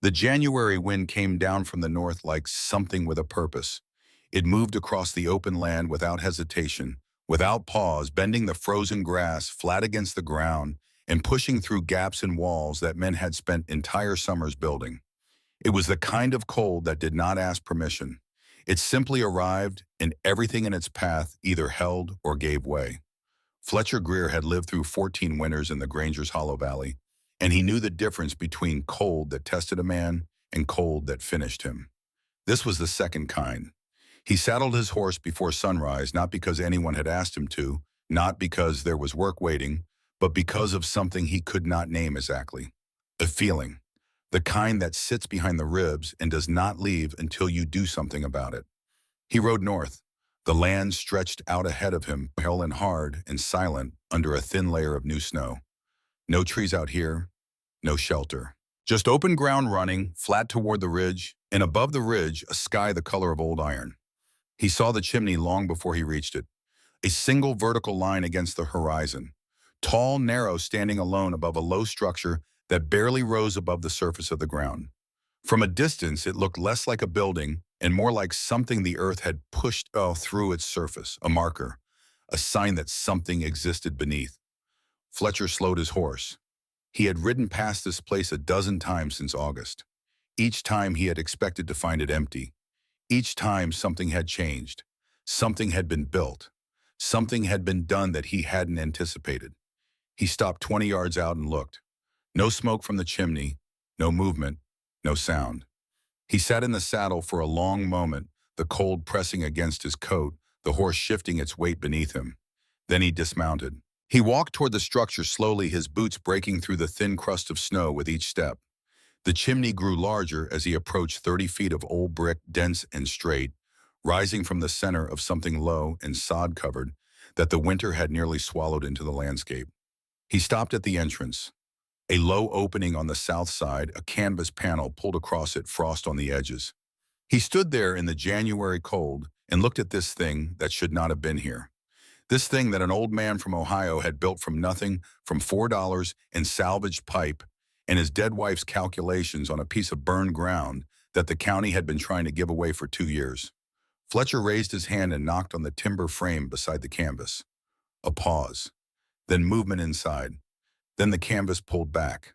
The January wind came down from the north like something with a purpose. It moved across the open land without hesitation, without pause, bending the frozen grass flat against the ground and pushing through gaps in walls that men had spent entire summers building. It was the kind of cold that did not ask permission. It simply arrived, and everything in its path either held or gave way. Fletcher Greer had lived through 14 winters in the Granger's Hollow Valley, and he knew the difference between cold that tested a man and cold that finished him. This was the second kind. He saddled his horse before sunrise, not because anyone had asked him to, not because there was work waiting, but because of something he could not name exactly. A feeling. The kind that sits behind the ribs and does not leave until you do something about it. He rode north. The land stretched out ahead of him, pale and hard and silent under a thin layer of new snow. No trees out here, no shelter. Just open ground running, flat toward the ridge, and above the ridge, a sky the color of old iron. He saw the chimney long before he reached it, a single vertical line against the horizon, tall, narrow, standing alone above a low structure that barely rose above the surface of the ground. From a distance, it looked less like a building and more like something the earth had pushed through its surface, a marker, a sign that something existed beneath. Fletcher slowed his horse. He had ridden past this place a dozen times since August. Each time he had expected to find it empty. Each time something had changed. Something had been built. Something had been done that he hadn't anticipated. He stopped 20 yards out and looked. No smoke from the chimney, no movement, no sound. He sat in the saddle for a long moment, the cold pressing against his coat, the horse shifting its weight beneath him. Then he dismounted. He walked toward the structure slowly, his boots breaking through the thin crust of snow with each step. The chimney grew larger as he approached 30 feet of old brick, dense and straight, rising from the center of something low and sod-covered that the winter had nearly swallowed into the landscape. He stopped at the entrance. A low opening on the south side, a canvas panel pulled across it, frost on the edges. He stood there in the January cold and looked at this thing that should not have been here. This thing that an old man from Ohio had built from nothing, from $4 and salvaged pipe, and his dead wife's calculations on a piece of burned ground that the county had been trying to give away for 2 years. Fletcher raised his hand and knocked on the timber frame beside the canvas. A pause. Then movement inside. Then the canvas pulled back.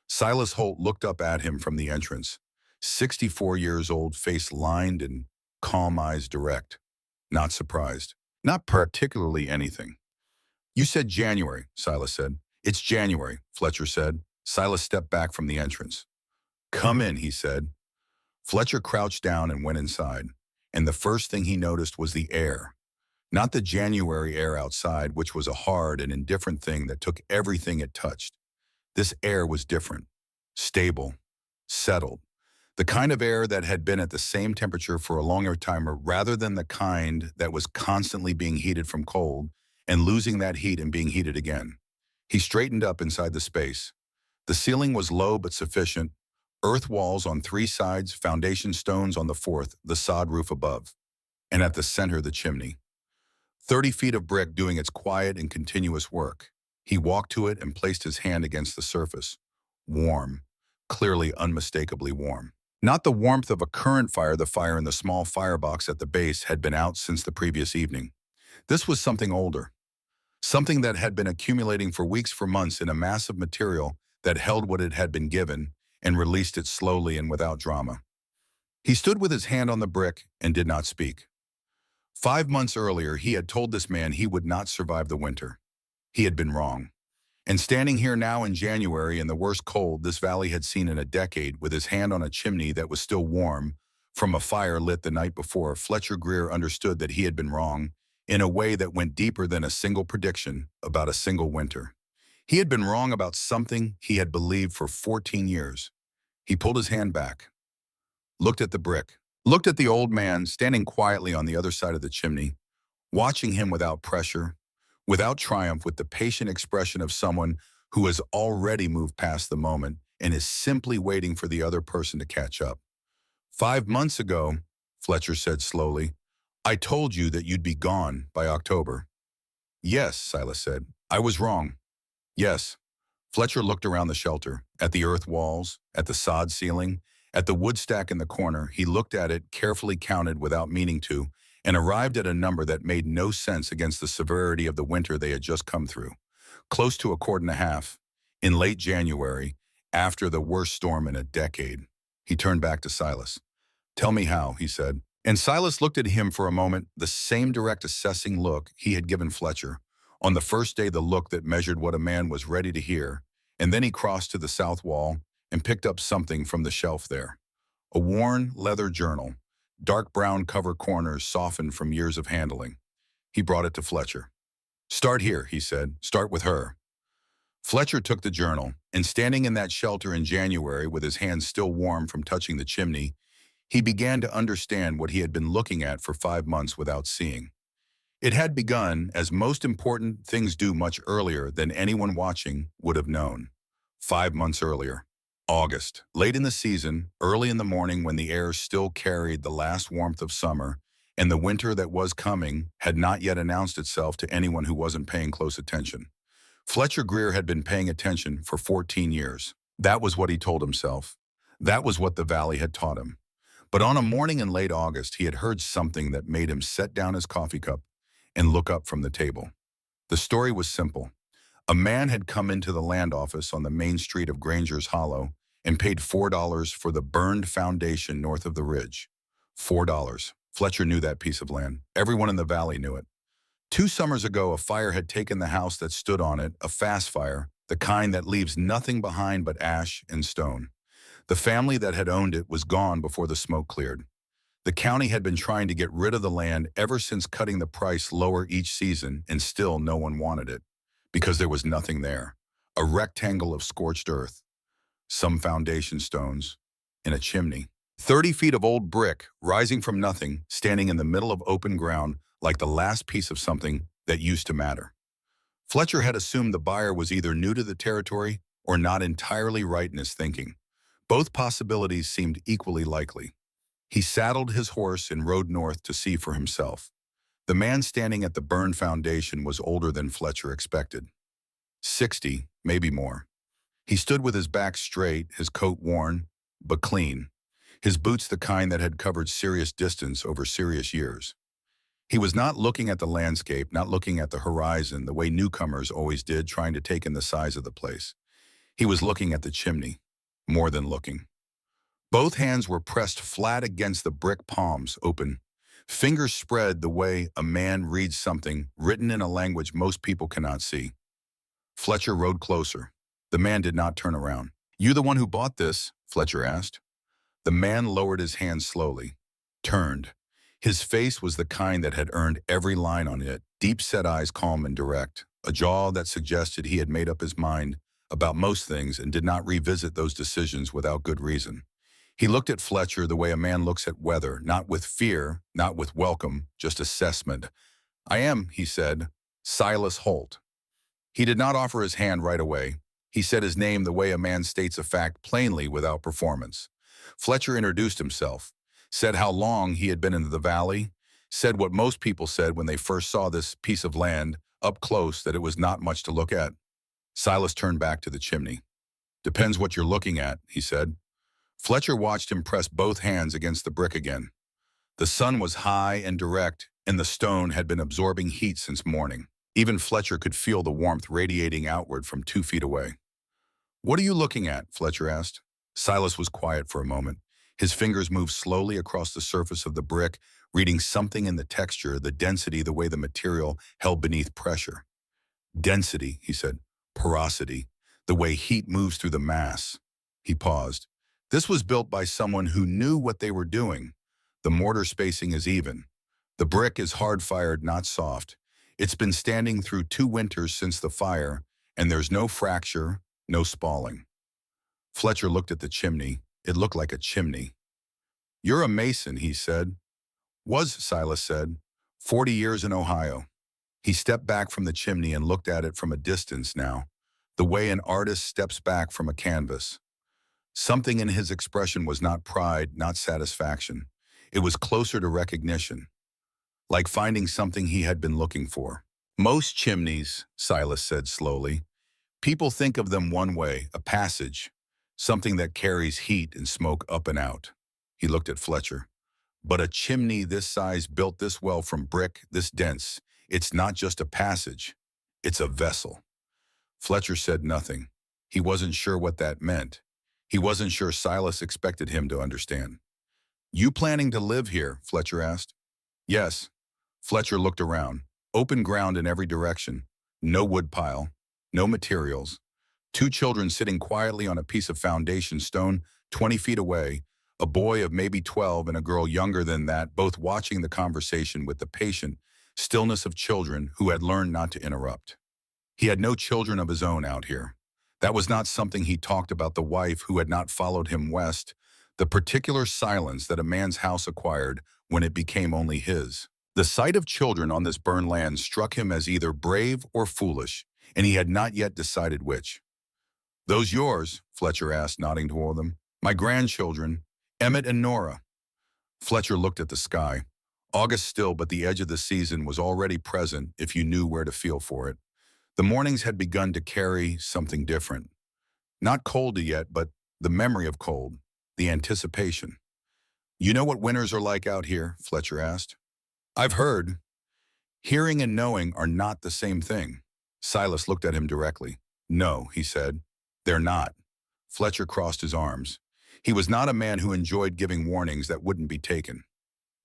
Silas Holt looked up at him from the entrance. 64 years old, face lined and calm, eyes direct. Not surprised. Not particularly anything. "You said January," Silas said. "It's January," Fletcher said. Silas stepped back from the entrance. "Come in," he said. Fletcher crouched down and went inside, and the first thing he noticed was the air. Not the January air outside, which was a hard and indifferent thing that took everything it touched. This air was different, stable, settled. The kind of air that had been at the same temperature for a longer time, rather than the kind that was constantly being heated from cold and losing that heat and being heated again. He straightened up inside the space. The ceiling was low but sufficient, earth walls on 3 sides, foundation stones on the 4th, the sod roof above. And at the center, the chimney. 30 feet of brick doing its quiet and continuous work. He walked to it and placed his hand against the surface. Warm, clearly unmistakably warm. Not the warmth of a current fire, the fire in the small firebox at the base had been out since the previous evening. This was something older. Something that had been accumulating for weeks, for months, in a mass of material that held what it had been given and released it slowly and without drama. He stood with his hand on the brick and did not speak. 5 months earlier, he had told this man he would not survive the winter. He had been wrong. And standing here now in January in the worst cold this valley had seen in a decade, with his hand on a chimney that was still warm from a fire lit the night before, Fletcher Greer understood that he had been wrong in a way that went deeper than a single prediction about a single winter. He had been wrong about something he had believed for 14 years. He pulled his hand back, looked at the brick, looked at the old man standing quietly on the other side of the chimney, watching him without pressure, without triumph, with the patient expression of someone who has already moved past the moment and is simply waiting for the other person to catch up. 5 months ago, Fletcher said slowly, "I told you that you'd be gone by October." "Yes," Silas said. "I was wrong." "Yes." Fletcher looked around the shelter, at the earth walls, at the sod ceiling, at the wood stack in the corner. He looked at it, carefully counted without meaning to, and arrived at a number that made no sense against the severity of the winter they had just come through. Close to a quart and a half. In late January, after the worst storm in a decade. He turned back to Silas. "Tell me how," he said. And Silas looked at him for a moment, the same direct assessing look he had given Fletcher. On the first day, the look that measured what a man was ready to hear. And then he crossed to the south wall and picked up something from the shelf there. A worn leather journal, dark brown cover corners softened from years of handling. He brought it to Fletcher. "Start here," he said. "Start with her." Fletcher took the journal, and standing in that shelter in January with his hands still warm from touching the chimney, he began to understand what he had been looking at for 5 months without seeing. It had begun, as most important things do, much earlier than anyone watching would have known. 5 months earlier. August. Late in the season, early in the morning when the air still carried the last warmth of summer, and the winter that was coming had not yet announced itself to anyone who wasn't paying close attention. Fletcher Greer had been paying attention for 14 years. That was what he told himself. That was what the valley had taught him. But on a morning in late August, he had heard something that made him set down his coffee cup and look up from the table. The story was simple. A man had come into the land office on the main street of Granger's Hollow and paid $4 for the burned foundation north of the ridge. $4. Fletcher knew that piece of land. Everyone in the valley knew it. 2 summers ago, a fire had taken the house that stood on it, a fast fire, the kind that leaves nothing behind but ash and stone. The family that had owned it was gone before the smoke cleared. The county had been trying to get rid of the land ever since cutting the price lower each season, and still no one wanted it, because there was nothing there. A rectangle of scorched earth, some foundation stones, and a chimney. 30 feet of old brick, rising from nothing, standing in the middle of open ground, like the last piece of something that used to matter. Fletcher had assumed the buyer was either new to the territory or not entirely right in his thinking. Both possibilities seemed equally likely. He saddled his horse and rode north to see for himself. The man standing at the burned foundation was older than Fletcher expected. 60, maybe more. He stood with his back straight, his coat worn, but clean. His boots the kind that had covered serious distance over serious years. He was not looking at the landscape, not looking at the horizon the way newcomers always did, trying to take in the size of the place. He was looking at the chimney, more than looking. Both hands were pressed flat against the brick palms, open. Fingers spread the way a man reads something written in a language most people cannot see. Fletcher rode closer. The man did not turn around. "You the one who bought this?" Fletcher asked. The man lowered his hand slowly, turned. His face was the kind that had earned every line on it, deep-set eyes calm and direct, a jaw that suggested he had made up his mind about most things and did not revisit those decisions without good reason. He looked at Fletcher the way a man looks at weather, not with fear, not with welcome, just assessment. "I am," he said, "Silas Holt." He did not offer his hand right away. He said his name the way a man states a fact plainly without performance. Fletcher introduced himself, said how long he had been in the valley, said what most people said when they first saw this piece of land up close, that it was not much to look at. Silas turned back to the chimney. "Depends what you're looking at," he said. Fletcher watched him press both hands against the brick again. The sun was high and direct, and the stone had been absorbing heat since morning. Even Fletcher could feel the warmth radiating outward from 2 feet away. "What are you looking at?" Fletcher asked. Silas was quiet for a moment. His fingers moved slowly across the surface of the brick, reading something in the texture, the density, the way the material held beneath pressure. "Density," he said. "Porosity, the way heat moves through the mass." He paused. "This was built by someone who knew what they were doing. The mortar spacing is even. The brick is hard-fired, not soft. It's been standing through 2 winters since the fire, and there's no fracture, no spalling." Fletcher looked at the chimney. It looked like a chimney. "You're a mason," he said. "Was," Silas said. 40 years in Ohio." He stepped back from the chimney and looked at it from a distance now, the way an artist steps back from a canvas. Something in his expression was not pride, not satisfaction. It was closer to recognition, like finding something he had been looking for. "Most chimneys," Silas said slowly, People think of them one way, a passage, something that carries heat and smoke up and out. He looked at Fletcher. But a chimney this size built this well from brick, this dense, it's not just a passage, it's a vessel. Fletcher said nothing. He wasn't sure what that meant. He wasn't sure Silas expected him to understand. You planning to live here? Fletcher asked. Yes. Fletcher looked around. Open ground in every direction. No woodpile. No materials. Two children sitting quietly on a piece of foundation stone 20 feet away, a boy of maybe 12 and a girl younger than that, both watching the conversation with the patient stillness of children who had learned not to interrupt. He had no children of his own out here. That was not something he talked about the wife who had not followed him west, the particular silence that a man's house acquired when it became only his. The sight of children on this burned land struck him as either brave or foolish, and he had not yet decided which. Those yours? Fletcher asked, nodding toward them. My grandchildren, Emmett and Nora. Fletcher looked at the sky. August still, but the edge of the season was already present if you knew where to feel for it. The mornings had begun to carry something different. Not cold yet, but the memory of cold, the anticipation. You know what winters are like out here? Fletcher asked. I've heard. Hearing and knowing are not the same thing. Silas looked at him directly. No, he said. They're not. Fletcher crossed his arms. He was not a man who enjoyed giving warnings that wouldn't be taken.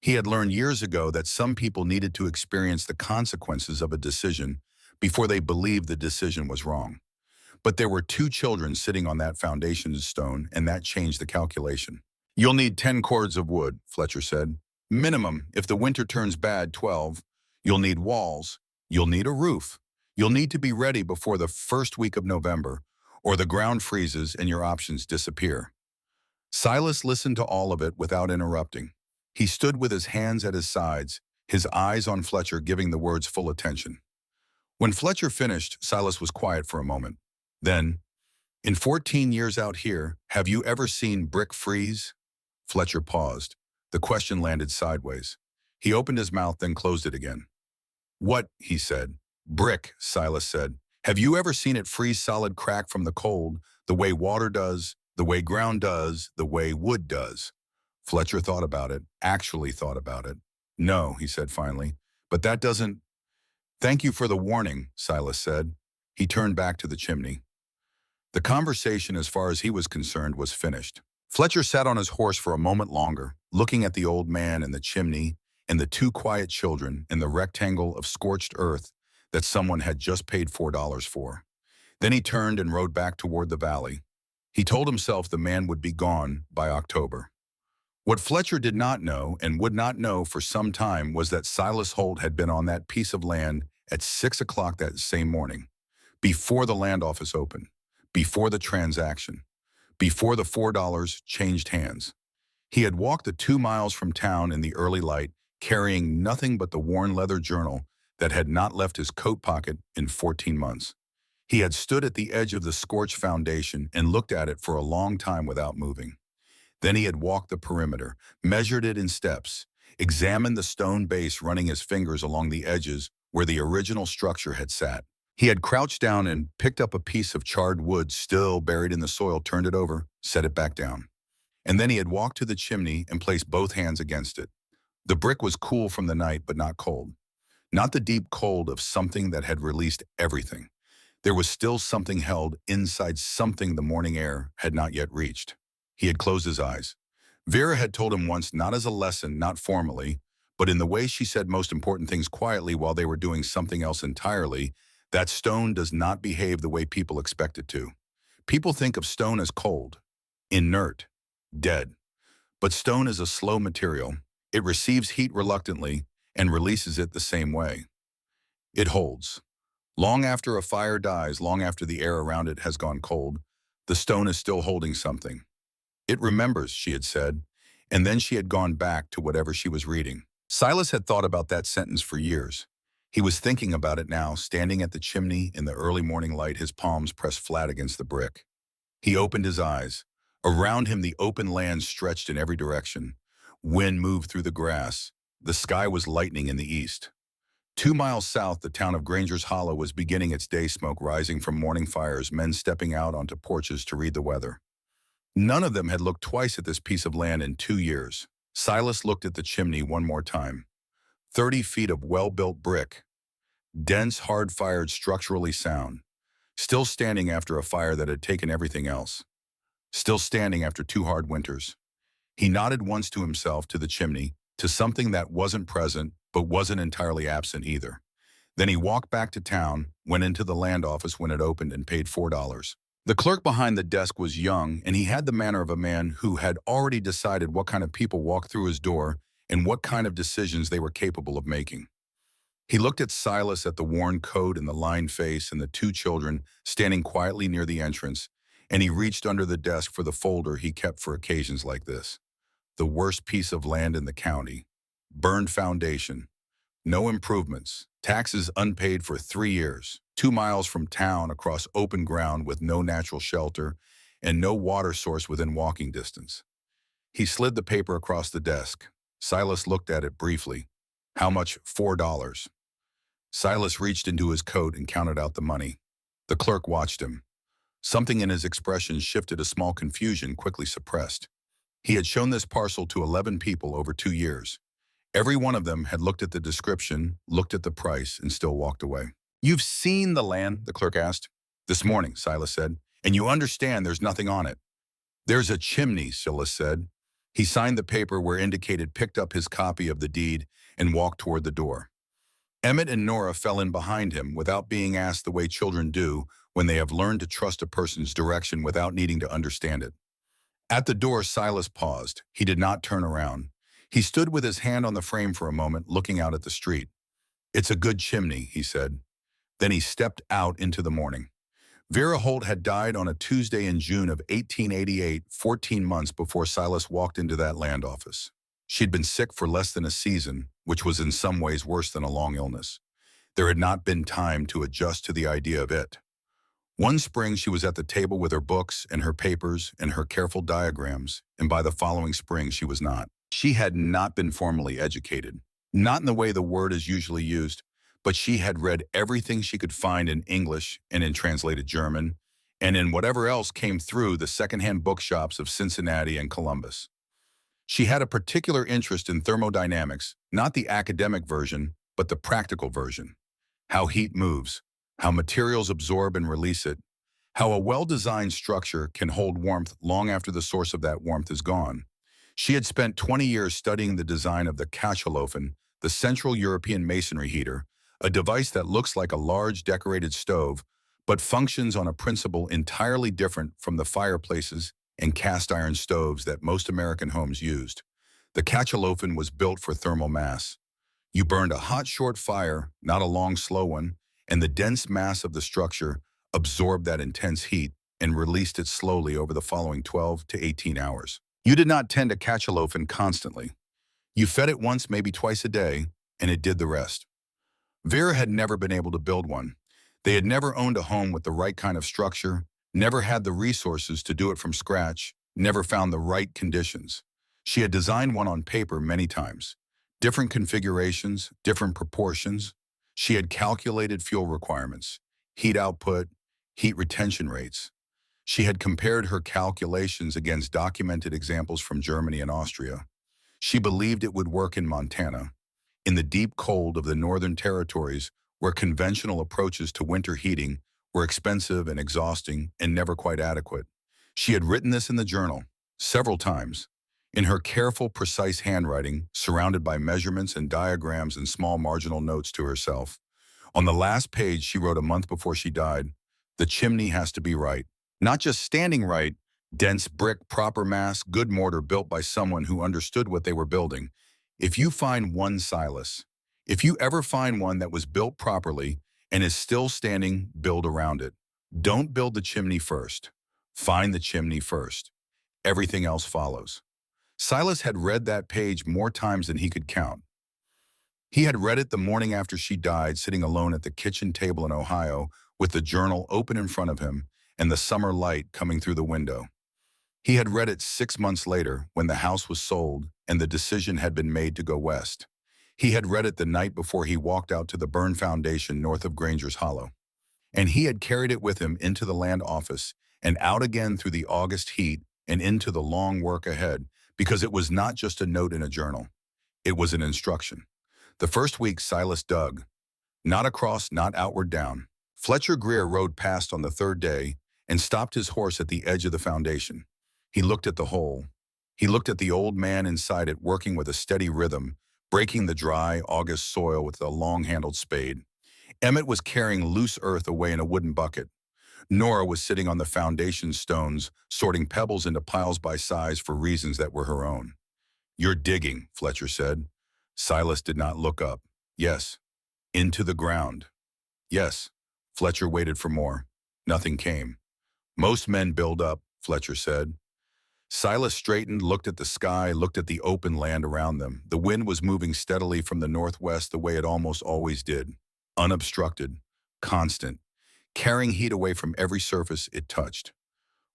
He had learned years ago that some people needed to experience the consequences of a decision before they believed the decision was wrong. But there were two children sitting on that foundation stone, and that changed the calculation. You'll need 10 cords of wood, Fletcher said. Minimum, if the winter turns bad, 12. You'll need walls. You'll need a roof. You'll need to be ready before the first week of November, or the ground freezes and your options disappear. Silas listened to all of it without interrupting. He stood with his hands at his sides, his eyes on Fletcher, giving the words full attention. When Fletcher finished, Silas was quiet for a moment. Then, in 14 years out here, have you ever seen brick freeze? Fletcher paused. The question landed sideways. He opened his mouth, then closed it again. What? He said. Brick, Silas said. Have you ever seen it freeze solid, crack from the cold, the way water does, the way ground does, the way wood does? Fletcher thought about it, actually thought about it. No, he said finally, but that doesn't... Thank you for the warning, Silas said. He turned back to the chimney. The conversation, as far as he was concerned, was finished. Fletcher sat on his horse for a moment longer, looking at the old man and the chimney and the two quiet children and the rectangle of scorched earth that someone had just paid $4 for. Then he turned and rode back toward the valley. He told himself the man would be gone by October. What Fletcher did not know and would not know for some time was that Silas Holt had been on that piece of land at 6 o'clock that same morning, before the land office opened, before the transaction, before the $4 changed hands. He had walked the 2 miles from town in the early light, carrying nothing but the worn leather journal that had not left his coat pocket in 14 months. He had stood at the edge of the scorched foundation and looked at it for a long time without moving. Then he had walked the perimeter, measured it in steps, examined the stone base, running his fingers along the edges where the original structure had sat. He had crouched down and picked up a piece of charred wood still buried in the soil, turned it over, set it back down. And then he had walked to the chimney and placed both hands against it. The brick was cool from the night, but not cold. Not the deep cold of something that had released everything. There was still something held inside something the morning air had not yet reached. He had closed his eyes. Vera had told him once, not as a lesson, not formally, but in the way she said most important things quietly while they were doing something else entirely, that stone does not behave the way people expect it to. People think of stone as cold, inert, dead. But stone is a slow material. It receives heat reluctantly and releases it the same way. It holds. Long after a fire dies, long after the air around it has gone cold, the stone is still holding something. It remembers, she had said, and then she had gone back to whatever she was reading. Silas had thought about that sentence for years. He was thinking about it now, standing at the chimney in the early morning light, his palms pressed flat against the brick. He opened his eyes. Around him, the open land stretched in every direction. Wind moved through the grass. The sky was lightening in the east. 2 miles south, the town of Granger's Hollow was beginning its day, smoke rising from morning fires, men stepping out onto porches to read the weather. None of them had looked twice at this piece of land in 2 years. Silas looked at the chimney one more time. 30 feet of well-built brick, dense, hard-fired, structurally sound. Still standing after a fire that had taken everything else. Still standing after 2 hard winters. He nodded once to himself, to the chimney, to something that wasn't present, but wasn't entirely absent either. Then he walked back to town, went into the land office when it opened, and paid $4. The clerk behind the desk was young, and he had the manner of a man who had already decided what kind of people walked through his door and what kind of decisions they were capable of making. He looked at Silas, at the worn coat and the lined face and the 2 children standing quietly near the entrance, and he reached under the desk for the folder he kept for occasions like this. The worst piece of land in the county. Burned foundation. No improvements. Taxes unpaid for 3 years. 2 miles from town, across open ground with no natural shelter and no water source within walking distance. He slid the paper across the desk. Silas looked at it briefly. How much? $4. Silas reached into his coat and counted out the money. The clerk watched him. Something in his expression shifted, a small confusion quickly suppressed. He had shown this parcel to 11 people over 2 years. Every one of them had looked at the description, looked at the price, and still walked away. "You've seen the land?" the clerk asked. "This morning," Silas said. "And you understand there's nothing on it?" "There's a chimney," Silas said. He signed the paper where indicated, picked up his copy of the deed, and walked toward the door. Emmett and Nora fell in behind him without being asked, the way children do when they have learned to trust a person's direction without needing to understand it. At the door, Silas paused. He did not turn around. He stood with his hand on the frame for a moment, looking out at the street. "It's a good chimney," he said. Then he stepped out into the morning. Vera Holt had died on a Tuesday in June of 1888, 14 months before Silas walked into that land office. She'd been sick for less than a season, which was in some ways worse than a long illness. There had not been time to adjust to the idea of it. One spring she was at the table with her books and her papers and her careful diagrams, and by the following spring she was not. She had not been formally educated, not in the way the word is usually used, but she had read everything she could find in English and in translated German, and in whatever else came through the secondhand bookshops of Cincinnati and Columbus. She had a particular interest in thermodynamics, not the academic version, but the practical version. How heat moves, how materials absorb and release it, how a well-designed structure can hold warmth long after the source of that warmth is gone. She had spent 20 years studying the design of the Kachelofen, the Central European masonry heater, a device that looks like a large decorated stove, but functions on a principle entirely different from the fireplaces and cast iron stoves that most American homes used. The Kachelofen was built for thermal mass. You burned a hot, short fire, not a long, slow one, and the dense mass of the structure absorbed that intense heat and released it slowly over the following 12 to 18 hours. You did not tend a Kachelofen constantly. You fed it once, maybe twice a day, and it did the rest. Vera had never been able to build one. They had never owned a home with the right kind of structure, never had the resources to do it from scratch, never found the right conditions. She had designed one on paper many times. Different configurations, different proportions. She had calculated fuel requirements, heat output, heat retention rates. She had compared her calculations against documented examples from Germany and Austria. She believed it would work in Montana, in the deep cold of the Northern Territories, where conventional approaches to winter heating were expensive and exhausting and never quite adequate. She had written this in the journal, several times, in her careful, precise handwriting, surrounded by measurements and diagrams and small marginal notes to herself. On the last page, she wrote a month before she died, "The chimney has to be right. Not just standing right, dense brick, proper mass, good mortar built by someone who understood what they were building. If you find one, Silas, if you ever find one that was built properly and is still standing, build around it. Don't build the chimney first. Find the chimney first. Everything else follows." Silas had read that page more times than he could count. He had read it the morning after she died, sitting alone at the kitchen table in Ohio, with the journal open in front of him and the summer light coming through the window. He had read it 6 months later, when the house was sold and the decision had been made to go west. He had read it the night before he walked out to the burn foundation north of Granger's Hollow. And he had carried it with him into the land office and out again through the August heat and into the long work ahead, because it was not just a note in a journal. It was an instruction. The first week Silas dug, not across, not outward down. Fletcher Greer rode past on the third day and stopped his horse at the edge of the foundation. He looked at the hole. He looked at the old man inside it working with a steady rhythm, breaking the dry August soil with a long-handled spade. Emmett was carrying loose earth away in a wooden bucket. Nora was sitting on the foundation stones, sorting pebbles into piles by size for reasons that were her own. "You're digging," Fletcher said. Silas did not look up. "Yes." "Into the ground." "Yes." Fletcher waited for more. Nothing came. "Most men build up," Fletcher said. Silas straightened, looked at the sky, looked at the open land around them. The wind was moving steadily from the northwest the way it almost always did. Unobstructed, constant, carrying heat away from every surface it touched.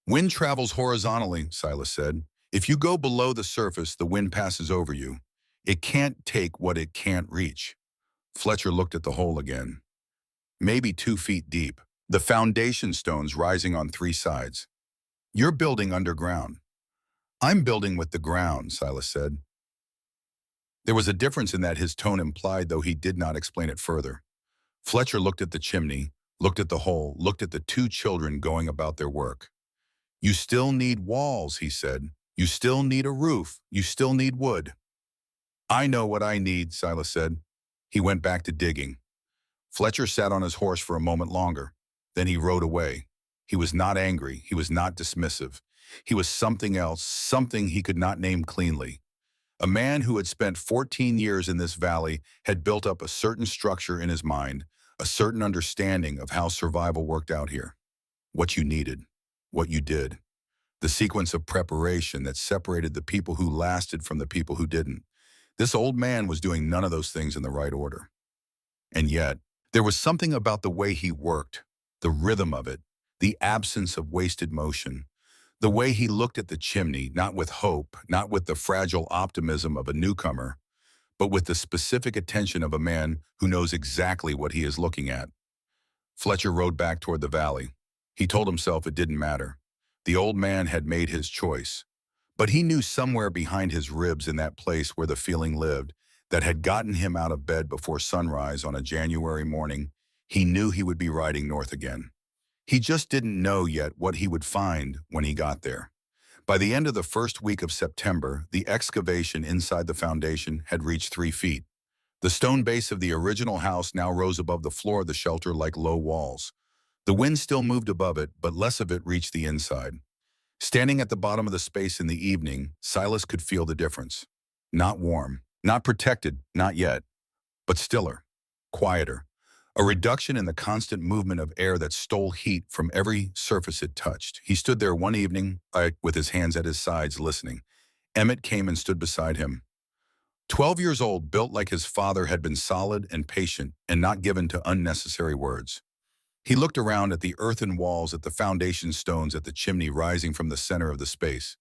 "Wind travels horizontally," Silas said. "If you go below the surface, the wind passes over you. It can't take what it can't reach." Fletcher looked at the hole again. Maybe 2 feet deep. The foundation stones rising on 3 sides. "You're building underground." "I'm building with the ground," Silas said. There was a difference in that his tone implied, though he did not explain it further. Fletcher looked at the chimney, looked at the hole, looked at the two children going about their work. "You still need walls," he said. "You still need a roof. You still need wood." "I know what I need," Silas said. He went back to digging. Fletcher sat on his horse for a moment longer. Then he rode away. He was not angry. He was not dismissive. He was something else, something he could not name cleanly. A man who had spent 14 years in this valley had built up a certain structure in his mind, a certain understanding of how survival worked out here. What you needed, what you did, the sequence of preparation that separated the people who lasted from the people who didn't. This old man was doing none of those things in the right order. And yet, there was something about the way he worked, the rhythm of it, the absence of wasted motion, the way he looked at the chimney, not with hope, not with the fragile optimism of a newcomer, but with the specific attention of a man who knows exactly what he is looking at. Fletcher rode back toward the valley. He told himself it didn't matter. The old man had made his choice. But he knew somewhere behind his ribs, in that place where the feeling lived, that had gotten him out of bed before sunrise on a January morning, he knew he would be riding north again. He just didn't know yet what he would find when he got there. By the end of the first week of September, the excavation inside the foundation had reached 3 feet. The stone base of the original house now rose above the floor of the shelter like low walls. The wind still moved above it, but less of it reached the inside. Standing at the bottom of the space in the evening, Silas could feel the difference. Not warm, not protected, not yet, but stiller, quieter. A reduction in the constant movement of air that stole heat from every surface it touched. He stood there one evening, with his hands at his sides, listening. Emmett came and stood beside him. 12 years old, built like his father, had been solid and patient and not given to unnecessary words. He looked around at the earthen walls, at the foundation stones, at the chimney rising from the center of the space.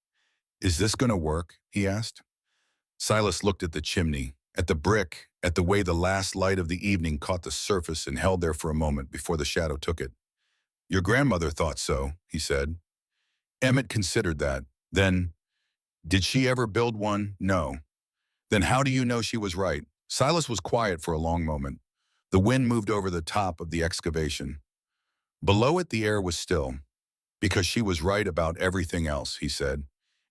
"Is this going to work?" he asked. Silas looked at the chimney, at the brick, at the way the last light of the evening caught the surface and held there for a moment before the shadow took it. "Your grandmother thought so," he said. Emmett considered that. Then, "Did she ever build one?" "No." "Then how do you know she was right?" Silas was quiet for a long moment. The wind moved over the top of the excavation. Below it, the air was still. "Because she was right about everything else," he said.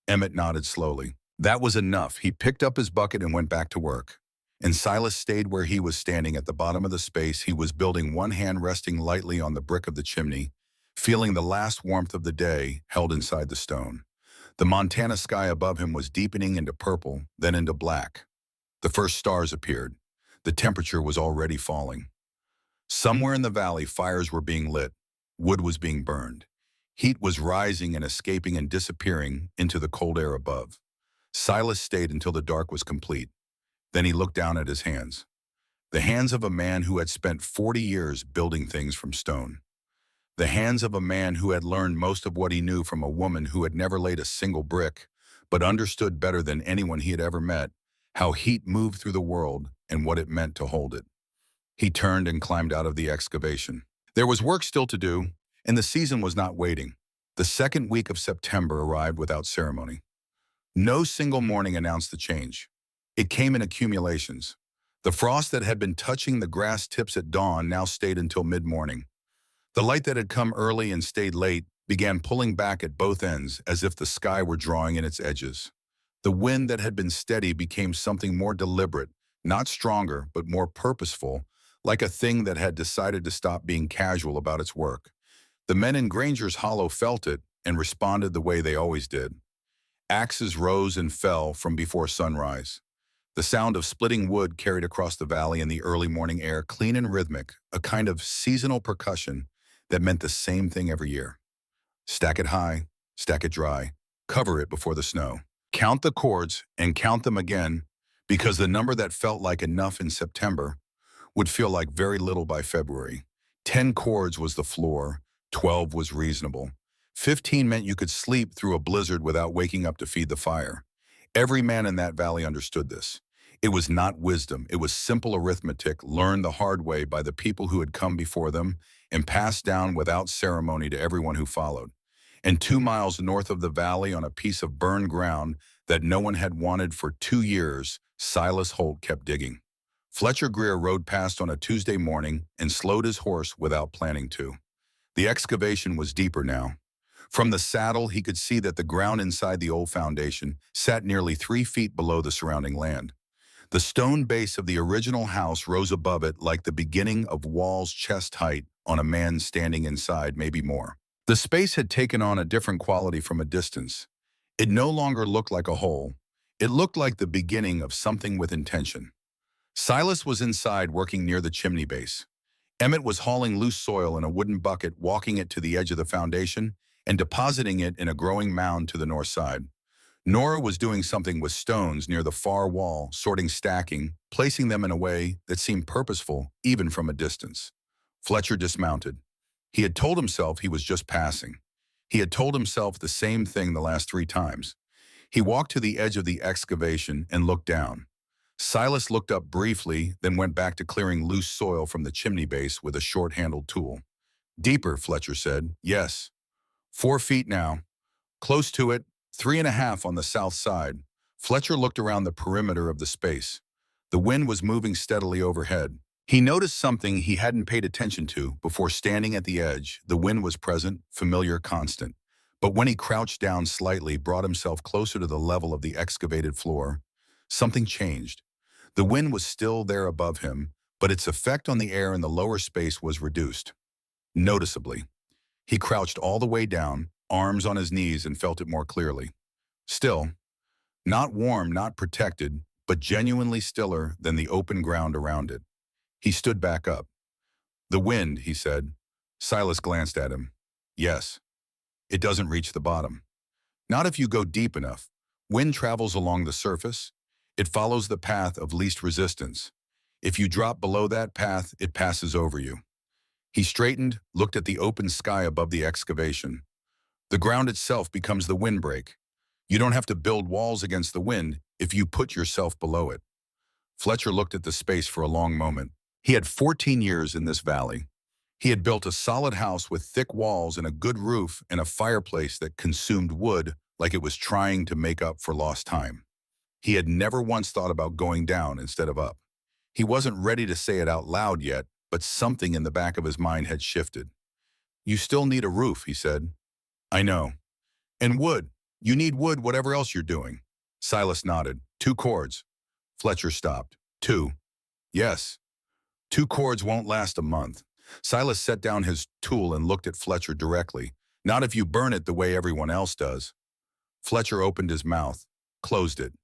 Emmett nodded slowly. That was enough. He picked up his bucket and went back to work. And Silas stayed where he was, standing at the bottom of the space he was building, one hand resting lightly on the brick of the chimney, feeling the last warmth of the day held inside the stone. The Montana sky above him was deepening into purple, then into black. The first stars appeared. The temperature was already falling. Somewhere in the valley, fires were being lit. Wood was being burned. Heat was rising and escaping and disappearing into the cold air above. Silas stayed until the dark was complete. Then he looked down at his hands. The hands of a man who had spent 40 years building things from stone. The hands of a man who had learned most of what he knew from a woman who had never laid a single brick, but understood better than anyone he had ever met how heat moved through the world and what it meant to hold it. He turned and climbed out of the excavation. There was work still to do, and the season was not waiting. The second week of September arrived without ceremony. No single morning announced the change. It came in accumulations. The frost that had been touching the grass tips at dawn now stayed until mid-morning. The light that had come early and stayed late began pulling back at both ends as if the sky were drawing in its edges. The wind that had been steady became something more deliberate, not stronger, but more purposeful, like a thing that had decided to stop being casual about its work. The men in Granger's Hollow felt it and responded the way they always did. Axes rose and fell from before sunrise. The sound of splitting wood carried across the valley in the early morning air, clean and rhythmic, a kind of seasonal percussion that meant the same thing every year. Stack it high, stack it dry, cover it before the snow. Count the cords and count them again, because the number that felt like enough in September would feel like very little by February. 10 cords was the floor, 12 was reasonable. 15 meant you could sleep through a blizzard without waking up to feed the fire. Every man in that valley understood this. It was not wisdom, it was simple arithmetic learned the hard way by the people who had come before them and passed down without ceremony to everyone who followed. And 2 miles north of the valley, on a piece of burned ground that no one had wanted for 2 years, Silas Holt kept digging. Fletcher Greer rode past on a Tuesday morning and slowed his horse without planning to. The excavation was deeper now. From the saddle, he could see that the ground inside the old foundation sat nearly 3 feet below the surrounding land. The stone base of the original house rose above it like the beginning of walls chest height on a man standing inside, maybe more. The space had taken on a different quality from a distance. It no longer looked like a hole. It looked like the beginning of something with intention. Silas was inside working near the chimney base. Emmett was hauling loose soil in a wooden bucket, walking it to the edge of the foundation and depositing it in a growing mound to the north side. Nora was doing something with stones near the far wall, sorting, stacking, placing them in a way that seemed purposeful even from a distance. Fletcher dismounted. He had told himself he was just passing. He had told himself the same thing the last 3 times. He walked to the edge of the excavation and looked down. Silas looked up briefly, then went back to clearing loose soil from the chimney base with a short-handled tool. "Deeper," Fletcher said. "Yes. 4 feet now. Close to it, 3.5 on the south side." Fletcher looked around the perimeter of the space. The wind was moving steadily overhead. He noticed something he hadn't paid attention to before standing at the edge. The wind was present, familiar, constant. But when he crouched down slightly, brought himself closer to the level of the excavated floor, something changed. The wind was still there above him, but its effect on the air in the lower space was reduced. Noticeably. He crouched all the way down, arms on his knees, and felt it more clearly. Still. Not warm, not protected, but genuinely stiller than the open ground around it. He stood back up. "The wind," he said. Silas glanced at him. "Yes. It doesn't reach the bottom. Not if you go deep enough. Wind travels along the surface. It follows the path of least resistance. If you drop below that path, it passes over you." He straightened, looked at the open sky above the excavation. The ground itself becomes the windbreak. You don't have to build walls against the wind if you put yourself below it. Fletcher looked at the space for a long moment. He had 14 years in this valley. He had built a solid house with thick walls and a good roof and a fireplace that consumed wood like it was trying to make up for lost time. He had never once thought about going down instead of up. He wasn't ready to say it out loud yet, but something in the back of his mind had shifted. "You still need a roof," he said. "I know. And wood. You need wood whatever else you're doing." Silas nodded. 2 cords. Fletcher stopped. 2. "Yes. 2 cords won't last a month." Silas set down his tool and looked at Fletcher directly. "Not if you burn it the way everyone else does." Fletcher opened his mouth, closed it.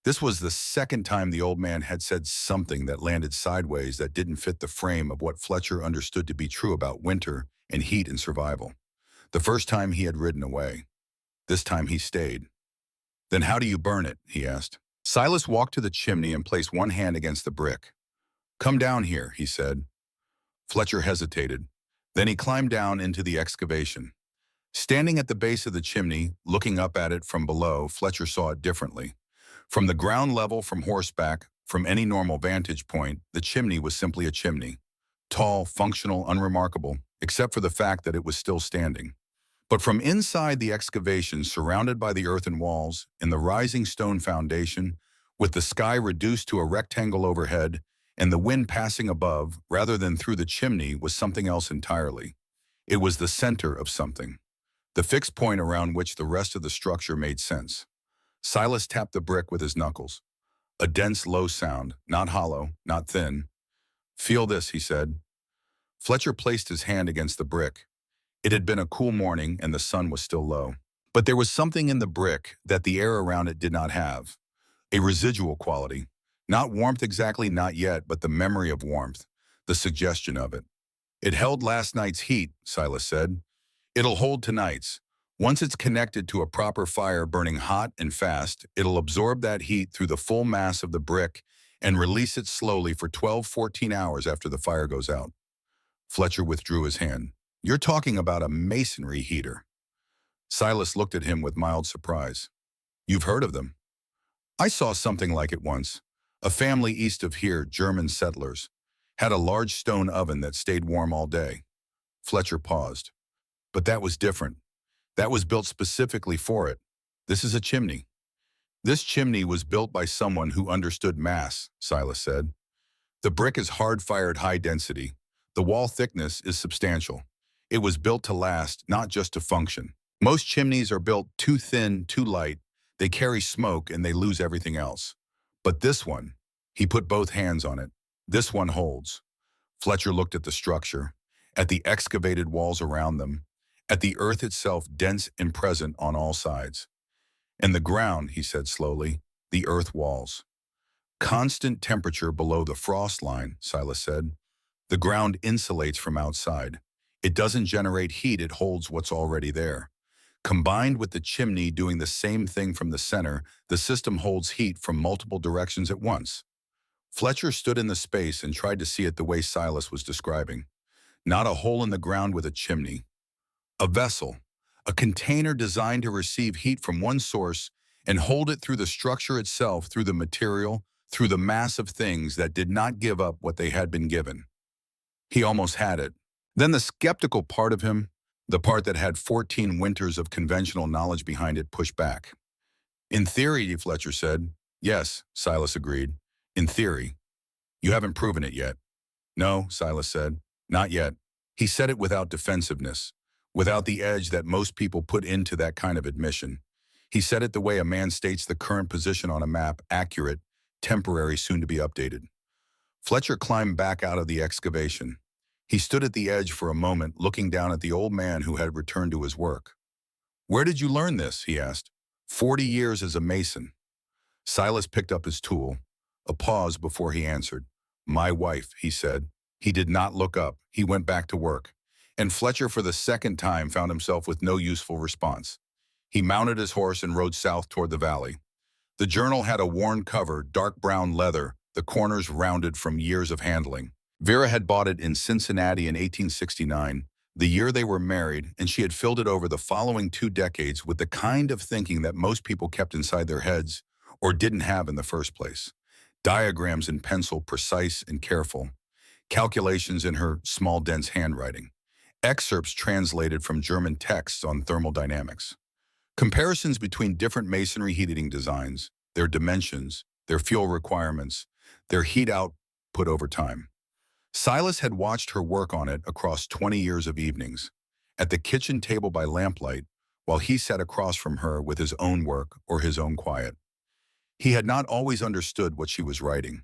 This was the second time the old man had said something that landed sideways that didn't fit the frame of what Fletcher understood to be true about winter and heat and survival. The first time he had ridden away. This time he stayed. "Then how do you burn it?" he asked. Silas walked to the chimney and placed one hand against the brick. "Come down here," he said. Fletcher hesitated. Then he climbed down into the excavation. Standing at the base of the chimney, looking up at it from below, Fletcher saw it differently. From the ground level, from horseback, from any normal vantage point, the chimney was simply a chimney. Tall, functional, unremarkable, except for the fact that it was still standing. But from inside the excavation, surrounded by the earthen walls, in the rising stone foundation, with the sky reduced to a rectangle overhead, and the wind passing above, rather than through the chimney, was something else entirely. It was the center of something, the fixed point around which the rest of the structure made sense. Silas tapped the brick with his knuckles. A dense, low sound, not hollow, not thin. "Feel this," he said. Fletcher placed his hand against the brick. It had been a cool morning and the sun was still low. But there was something in the brick that the air around it did not have. A residual quality. Not warmth exactly, not yet, but the memory of warmth, the suggestion of it. "It held last night's heat," Silas said. "It'll hold tonight's. Once it's connected to a proper fire burning hot and fast, it'll absorb that heat through the full mass of the brick and release it slowly for 12, 14 hours after the fire goes out." Fletcher withdrew his hand. "You're talking about a masonry heater." Silas looked at him with mild surprise. "You've heard of them?" "I saw something like it once. A family east of here, German settlers, had a large stone oven that stayed warm all day." Fletcher paused. "But that was different. That was built specifically for it. This is a chimney." "This chimney was built by someone who understood mass," Silas said. "The brick is hard-fired high density. The wall thickness is substantial. It was built to last, not just to function. Most chimneys are built too thin, too light. They carry smoke and they lose everything else. But this one," he put both hands on it, "this one holds." Fletcher looked at the structure, at the excavated walls around them, at the earth itself dense and present on all sides. "And the ground," he said slowly, "the earth walls. Constant temperature below the frost line," Silas said. "The ground insulates from outside. It doesn't generate heat, it holds what's already there. Combined with the chimney doing the same thing from the center, the system holds heat from multiple directions at once." Fletcher stood in the space and tried to see it the way Silas was describing. Not a hole in the ground with a chimney. A vessel, a container designed to receive heat from one source and hold it through the structure itself, through the material, through the mass of things that did not give up what they had been given. He almost had it. Then the skeptical part of him, the part that had 14 winters of conventional knowledge behind it, pushed back. "In theory," Fletcher said. "Yes," Silas agreed. "In theory. You haven't proven it yet." "No," Silas said. "Not yet." He said it without defensiveness, without the edge that most people put into that kind of admission. He said it the way a man states the current position on a map, accurate, temporary, soon to be updated. Fletcher climbed back out of the excavation. He stood at the edge for a moment, looking down at the old man who had returned to his work. "Where did you learn this?" he asked. 40 years as a mason." Silas picked up his tool. A pause before he answered. "My wife," he said. He did not look up. He went back to work. And Fletcher for the second time found himself with no useful response. He mounted his horse and rode south toward the valley. The journal had a worn cover, dark brown leather, the corners rounded from years of handling. Vera had bought it in Cincinnati in 1869, the year they were married, and she had filled it over the following 2 decades with the kind of thinking that most people kept inside their heads or didn't have in the first place. Diagrams in pencil, precise and careful. Calculations in her small, dense handwriting. Excerpts translated from German texts on thermodynamics. Comparisons between different masonry heating designs, their dimensions, their fuel requirements, their heat output over time. Silas had watched her work on it across 20 years of evenings, at the kitchen table by lamplight, while he sat across from her with his own work or his own quiet. He had not always understood what she was writing.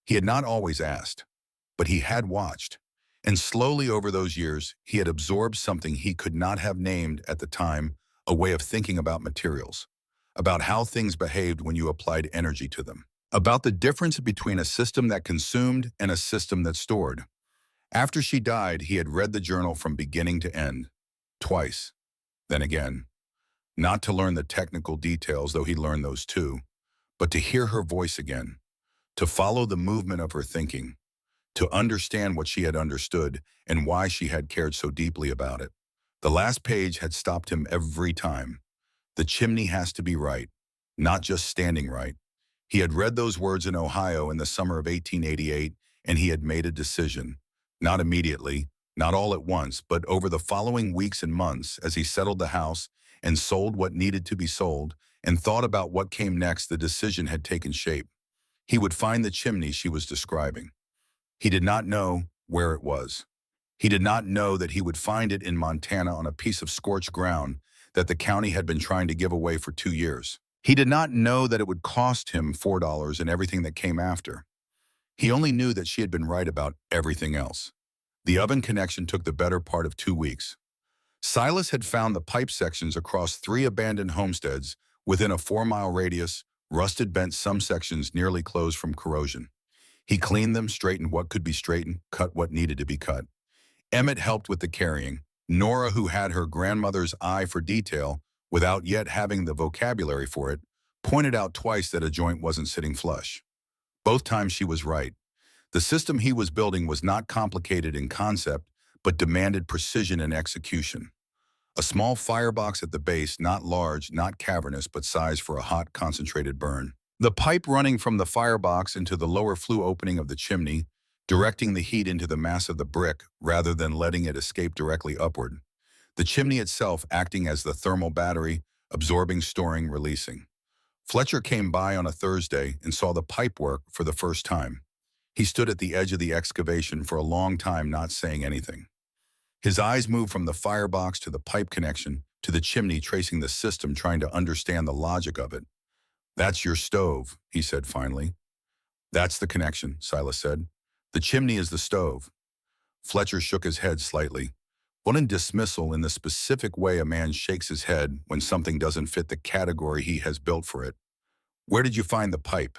He had not always asked, but he had watched. And slowly over those years, he had absorbed something he could not have named at the time, a way of thinking about materials, about how things behaved when you applied energy to them, about the difference between a system that consumed and a system that stored. After she died, he had read the journal from beginning to end, twice, then again. Not to learn the technical details, though he learned those too, but to hear her voice again, to follow the movement of her thinking, to understand what she had understood and why she had cared so deeply about it. The last page had stopped him every time. The chimney has to be right, not just standing right, He had read those words in Ohio in the summer of 1888, and he had made a decision. Not immediately, not all at once, but over the following weeks and months as he settled the house and sold what needed to be sold and thought about what came next, the decision had taken shape. He would find the chimney she was describing. He did not know where it was. He did not know that he would find it in Montana on a piece of scorched ground that the county had been trying to give away for 2 years. He did not know that it would cost him $4 and everything that came after. He only knew that she had been right about everything else. The oven connection took the better part of 2 weeks. Silas had found the pipe sections across 3 abandoned homesteads within a 4-mile radius, rusted bent, some sections nearly closed from corrosion. He cleaned them, straightened what could be straightened, cut what needed to be cut. Emmett helped with the carrying. Nora, who had her grandmother's eye for detail without yet having the vocabulary for it, pointed out twice that a joint wasn't sitting flush. Both times she was right. The system he was building was not complicated in concept, but demanded precision in execution. A small firebox at the base, not large, not cavernous, but sized for a hot, concentrated burn. The pipe running from the firebox into the lower flue opening of the chimney, directing the heat into the mass of the brick rather than letting it escape directly upward. The chimney itself acting as the thermal battery, absorbing, storing, releasing. Fletcher came by on a Thursday and saw the pipe work for the first time. He stood at the edge of the excavation for a long time, not saying anything. His eyes moved from the firebox to the pipe connection to the chimney, tracing the system, trying to understand the logic of it. "That's your stove," he said finally. "That's the connection," Silas said. "The chimney is the stove." Fletcher shook his head slightly. What in dismissal in the specific way a man shakes his head when something doesn't fit the category he has built for it. "Where did you find the pipe?"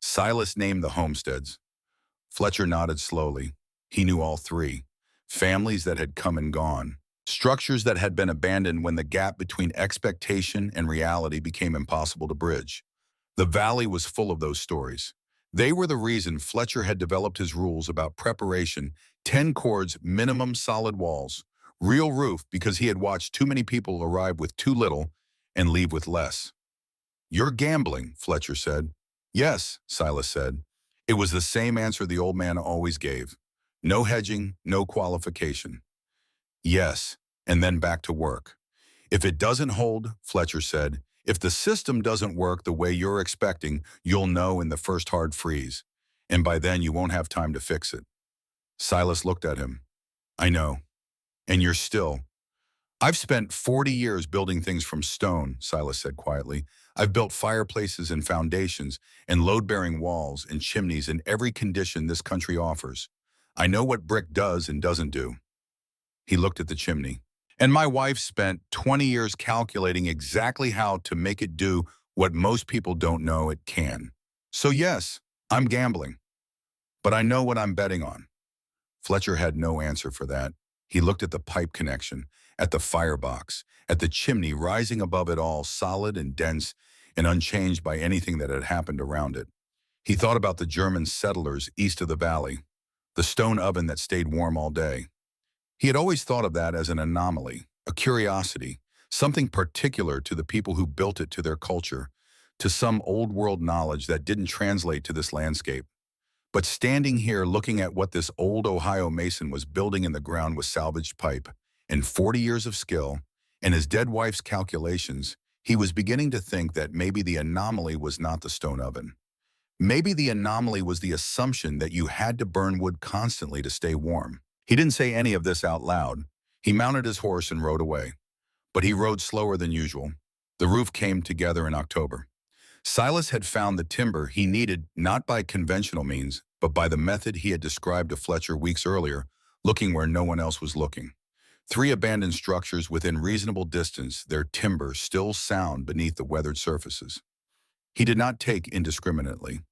Silas named the homesteads. Fletcher nodded slowly. He knew all 3. Families that had come and gone. Structures that had been abandoned when the gap between expectation and reality became impossible to bridge. The valley was full of those stories. They were the reason Fletcher had developed his rules about preparation: 10 cords, minimum, solid walls, real roof, because he had watched too many people arrive with too little and leave with less. "You're gambling," Fletcher said. "Yes," Silas said. It was the same answer the old man always gave. No hedging, no qualification. "Yes," and then back to work. "If it doesn't hold," Fletcher said, "if the system doesn't work the way you're expecting, you'll know in the first hard freeze. And by then you won't have time to fix it." Silas looked at him. "I know. And you're still—" "I've spent 40 years building things from stone," Silas said quietly. "I've built fireplaces and foundations and load-bearing walls and chimneys in every condition this country offers. I know what brick does and doesn't do." He looked at the chimney. "And my wife spent 20 years calculating exactly how to make it do what most people don't know it can. So yes, I'm gambling. But I know what I'm betting on." Fletcher had no answer for that. He looked at the pipe connection, at the firebox, at the chimney rising above it all, solid and dense and unchanged by anything that had happened around it. He thought about the German settlers east of the valley, the stone oven that stayed warm all day. He had always thought of that as an anomaly, a curiosity, something particular to the people who built it, to their culture, to some old-world knowledge that didn't translate to this landscape. But standing here looking at what this old Ohio mason was building in the ground with salvaged pipe and 40 years of skill and his dead wife's calculations, he was beginning to think that maybe the anomaly was not the stone oven. Maybe the anomaly was the assumption that you had to burn wood constantly to stay warm. He didn't say any of this out loud. He mounted his horse and rode away. But he rode slower than usual. The roof came together in October. Silas had found the timber he needed not by conventional means, but by the method he had described to Fletcher weeks earlier, looking where no one else was looking. 3 abandoned structures within reasonable distance, their timber still sound beneath the weathered surfaces. He did not take indiscriminately.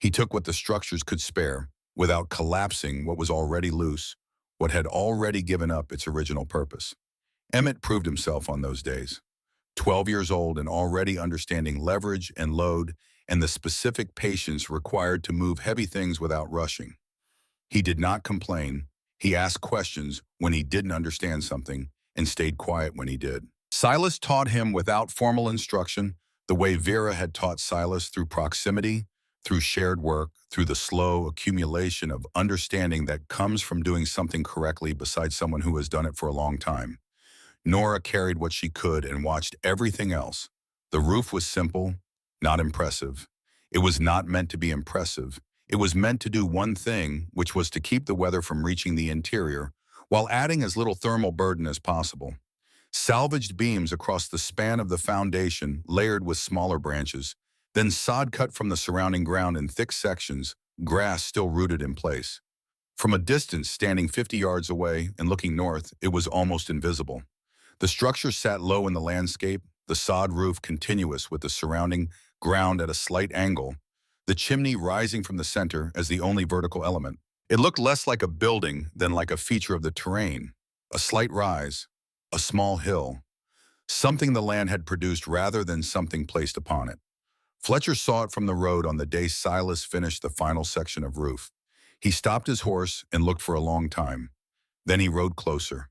He took what the structures could spare, without collapsing what was already loose, what had already given up its original purpose. Emmett proved himself on those days. 12 years old and already understanding leverage and load and the specific patience required to move heavy things without rushing. He did not complain. He asked questions when he didn't understand something and stayed quiet when he did. Silas taught him without formal instruction The way Vera had taught Silas through proximity, through shared work, through the slow accumulation of understanding that comes from doing something correctly beside someone who has done it for a long time. Nora carried what she could and watched everything else. The roof was simple, not impressive. It was not meant to be impressive. It was meant to do one thing, which was to keep the weather from reaching the interior, while adding as little thermal burden as possible. Salvaged beams across the span of the foundation, layered with smaller branches, then sod cut from the surrounding ground in thick sections, grass still rooted in place. From a distance, standing 50 yards away and looking north, it was almost invisible. The structure sat low in the landscape, the sod roof continuous with the surrounding ground at a slight angle, the chimney rising from the center as the only vertical element. It looked less like a building than like a feature of the terrain, a slight rise, a small hill, something the land had produced rather than something placed upon it. Fletcher saw it from the road on the day Silas finished the final section of roof. He stopped his horse and looked for a long time. Then he rode closer.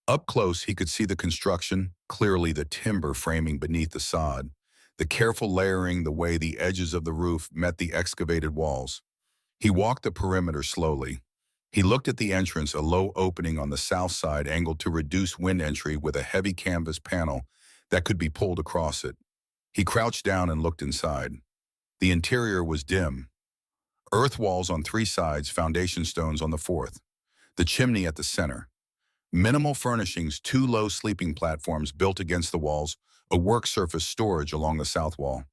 Up close, he could see the construction, clearly the timber framing beneath the sod, the careful layering, the way the edges of the roof met the excavated walls. He walked the perimeter slowly. He looked at the entrance, a low opening on the south side angled to reduce wind entry with a heavy canvas panel that could be pulled across it. He crouched down and looked inside. The interior was dim. Earth walls on 3 sides, foundation stones on the 4th. The chimney at the center. Minimal furnishings, 2 low sleeping platforms built against the walls, a work surface storage along the south wall.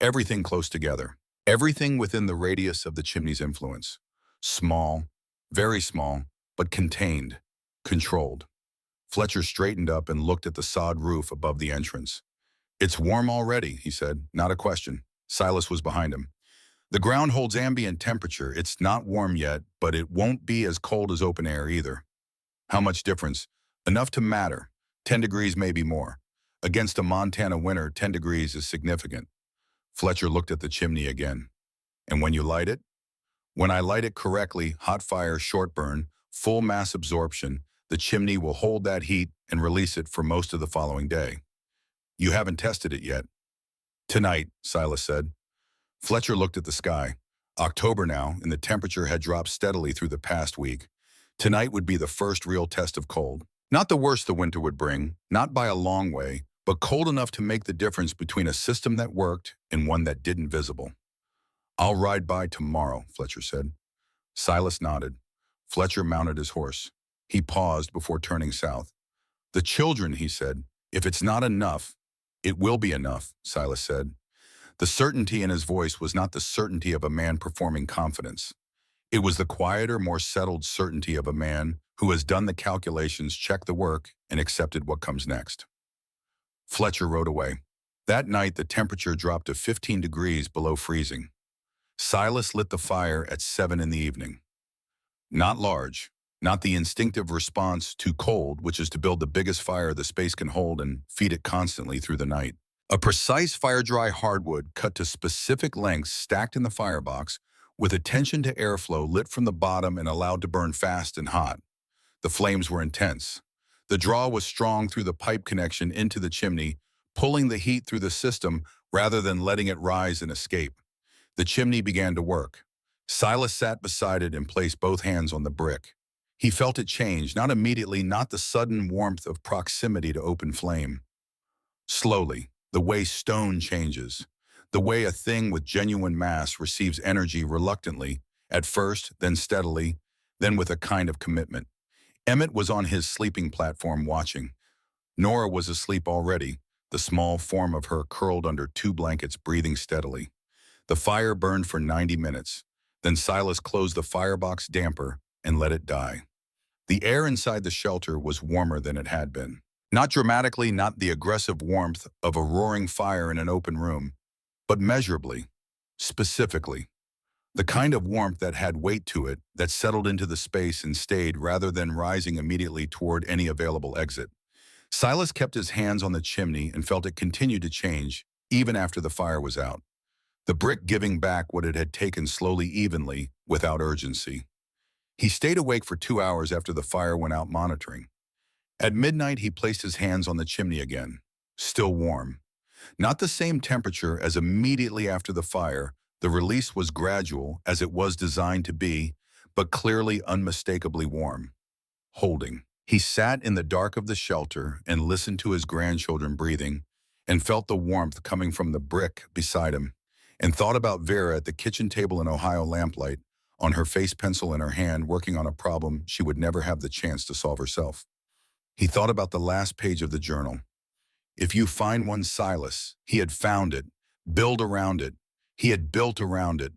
Everything close together. Everything within the radius of the chimney's influence. Small, very small, but contained, controlled. Fletcher straightened up and looked at the sod roof above the entrance. "It's warm already," he said, not a question. Silas was behind him. "The ground holds ambient temperature. It's not warm yet, but it won't be as cold as open air either." "How much difference?" "Enough to matter. 10 degrees, maybe more. Against a Montana winter, 10 degrees is significant." Fletcher looked at the chimney again. "And when you light it?" "When I light it correctly, hot fire, short burn, full mass absorption, the chimney will hold that heat and release it for most of the following day." "You haven't tested it yet." "Tonight," Silas said. Fletcher looked at the sky. October now, and the temperature had dropped steadily through the past week. Tonight would be the first real test of cold. Not the worst the winter would bring, not by a long way, but cold enough to make the difference between a system that worked and one that didn't visible. "I'll ride by tomorrow," Fletcher said. Silas nodded. Fletcher mounted his horse. He paused before turning south. "The children," he said. "If it's not enough, it will be enough," Silas said. The certainty in his voice was not the certainty of a man performing confidence. It was the quieter, more settled certainty of a man who has done the calculations, checked the work, and accepted what comes next. Fletcher rode away. That night, the temperature dropped to 15 degrees below freezing. Silas lit the fire at 7 in the evening. Not large, not the instinctive response to cold, which is to build the biggest fire the space can hold and feed it constantly through the night. A precise fire-dry hardwood cut to specific lengths stacked in the firebox with attention to airflow lit from the bottom and allowed to burn fast and hot. The flames were intense. The draw was strong through the pipe connection into the chimney, pulling the heat through the system rather than letting it rise and escape. The chimney began to work. Silas sat beside it and placed both hands on the brick. He felt it change, not immediately, not the sudden warmth of proximity to open flame. Slowly, the way stone changes, the way a thing with genuine mass receives energy reluctantly, at first, then steadily, then with a kind of commitment. Emmett was on his sleeping platform watching. Nora was asleep already, the small form of her curled under 2 blankets, breathing steadily. The fire burned for 90 minutes. Then Silas closed the firebox damper and let it die. The air inside the shelter was warmer than it had been. Not dramatically, not the aggressive warmth of a roaring fire in an open room, but measurably, specifically. The kind of warmth that had weight to it, that settled into the space and stayed rather than rising immediately toward any available exit. Silas kept his hands on the chimney and felt it continue to change, even after the fire was out. The brick giving back what it had taken slowly, evenly, without urgency. He stayed awake for 2 hours after the fire went out, monitoring. At midnight, he placed his hands on the chimney again. Still warm. Not the same temperature as immediately after the fire. The release was gradual, as it was designed to be, but clearly unmistakably warm. Holding. He sat in the dark of the shelter and listened to his grandchildren breathing, and felt the warmth coming from the brick beside him, and thought about Vera at the kitchen table in Ohio lamplight, on her face pencil in her hand, working on a problem she would never have the chance to solve herself. He thought about the last page of the journal. If you find one, Silas, he had found it. Build around it. He had built around it.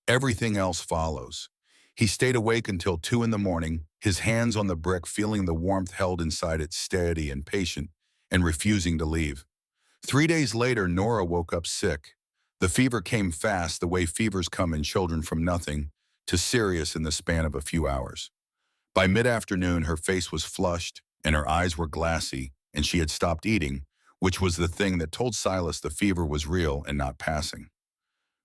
Everything else follows. He stayed awake until 2 in the morning, his hands on the brick, feeling the warmth held inside it, steady and patient, and refusing to leave. 3 days later, Nora woke up sick. The fever came fast, the way fevers come in children, from nothing to serious in the span of a few hours. By mid-afternoon, her face was flushed and her eyes were glassy, and she had stopped eating, which was the thing that told Silas the fever was real and not passing.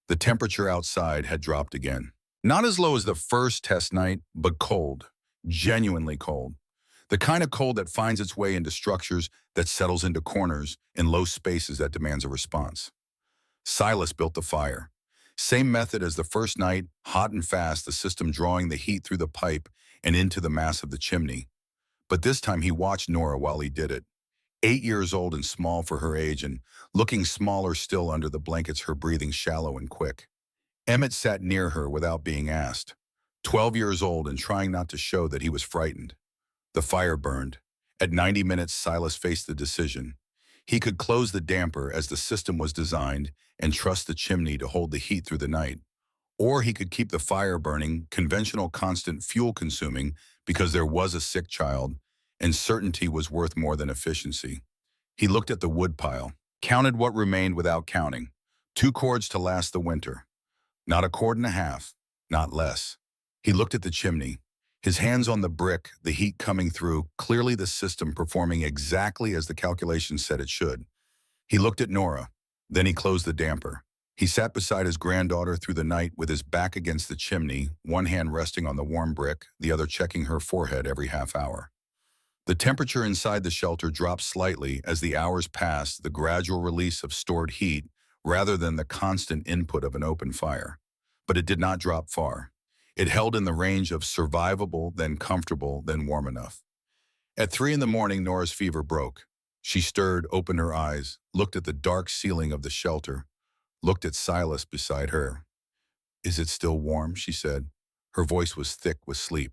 The temperature outside had dropped again. Not as low as the first test night, but cold, genuinely cold. The kind of cold that finds its way into structures, that settles into corners, in low spaces, that demands a response. Silas built the fire. Same method as the first night, hot and fast, the system drawing the heat through the pipe and into the mass of the chimney. But this time he watched Nora while he did it. 8 years old and small for her age, and looking smaller still under the blankets, her breathing shallow and quick. Emmett sat near her without being asked. 12 years old and trying not to show that he was frightened. The fire burned. At 90 minutes, Silas faced the decision. He could close the damper as the system was designed and trust the chimney to hold the heat through the night. Or he could keep the fire burning, conventional, constant, fuel-consuming, because there was a sick child, and certainty was worth more than efficiency. He looked at the wood pile, counted what remained without counting. 2 cords to last the winter. Not a cord and a half, not less. He looked at the chimney, his hands on the brick, the heat coming through, clearly the system performing exactly as the calculations said it should. He looked at Nora, then he closed the damper. He sat beside his granddaughter through the night with his back against the chimney, one hand resting on the warm brick, the other checking her forehead every half hour. The temperature inside the shelter dropped slightly as the hours passed, the gradual release of stored heat rather than the constant input of an open fire. But it did not drop far. It held in the range of survivable, then comfortable, then warm enough. At 3 in the morning, Nora's fever broke. She stirred, opened her eyes, looked at the dark ceiling of the shelter, looked at Silas beside her. "Is it still warm?" she said. Her voice was thick with sleep.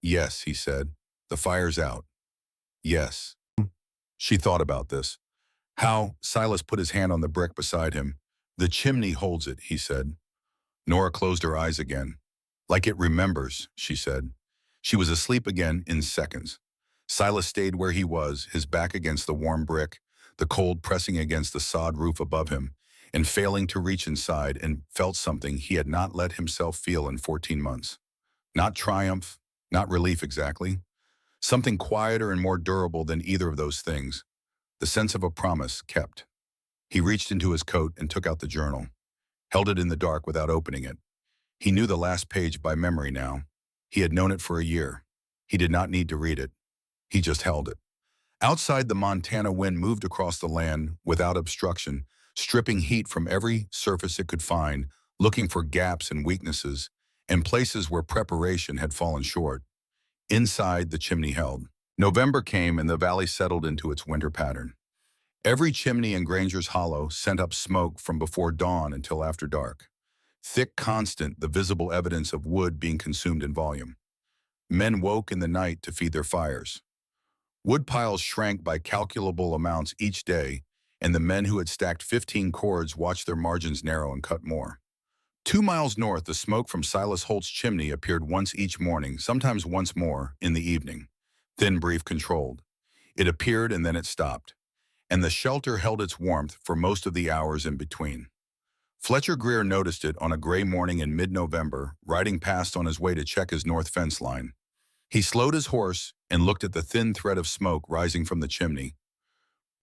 "Yes," he said. "The fire's out." "Yes." She thought about this. "How?" Silas put his hand on the brick beside him. "The chimney holds it," he said. Nora closed her eyes again. "Like it remembers," she said. She was asleep again in seconds. Silas stayed where he was, his back against the warm brick, the cold pressing against the sod roof above him, and failing to reach inside, and felt something he had not let himself feel in 14 months. Not triumph, not relief exactly. Something quieter and more durable than either of those things. The sense of a promise kept. He reached into his coat and took out the journal, held it in the dark without opening it. He knew the last page by memory now. He had known it for a year. He did not need to read it. He just held it. Outside, the Montana wind moved across the land without obstruction, stripping heat from every surface it could find, looking for gaps and weaknesses, and places where preparation had fallen short. Inside, the chimney held. November came and the valley settled into its winter pattern. Every chimney in Granger's Hollow sent up smoke from before dawn until after dark. Thick, constant, the visible evidence of wood being consumed in volume. Men woke in the night to feed their fires. Wood piles shrank by calculable amounts each day, and the men who had stacked 15 cords watched their margins narrow and cut more. 2 miles north, the smoke from Silas Holt's chimney appeared once each morning, sometimes once more, in the evening. Thin, brief, controlled. It appeared and then it stopped. And the shelter held its warmth for most of the hours in between. Fletcher Greer noticed it on a gray morning in mid-November, riding past on his way to check his north fence line. He slowed his horse and looked at the thin thread of smoke rising from the chimney.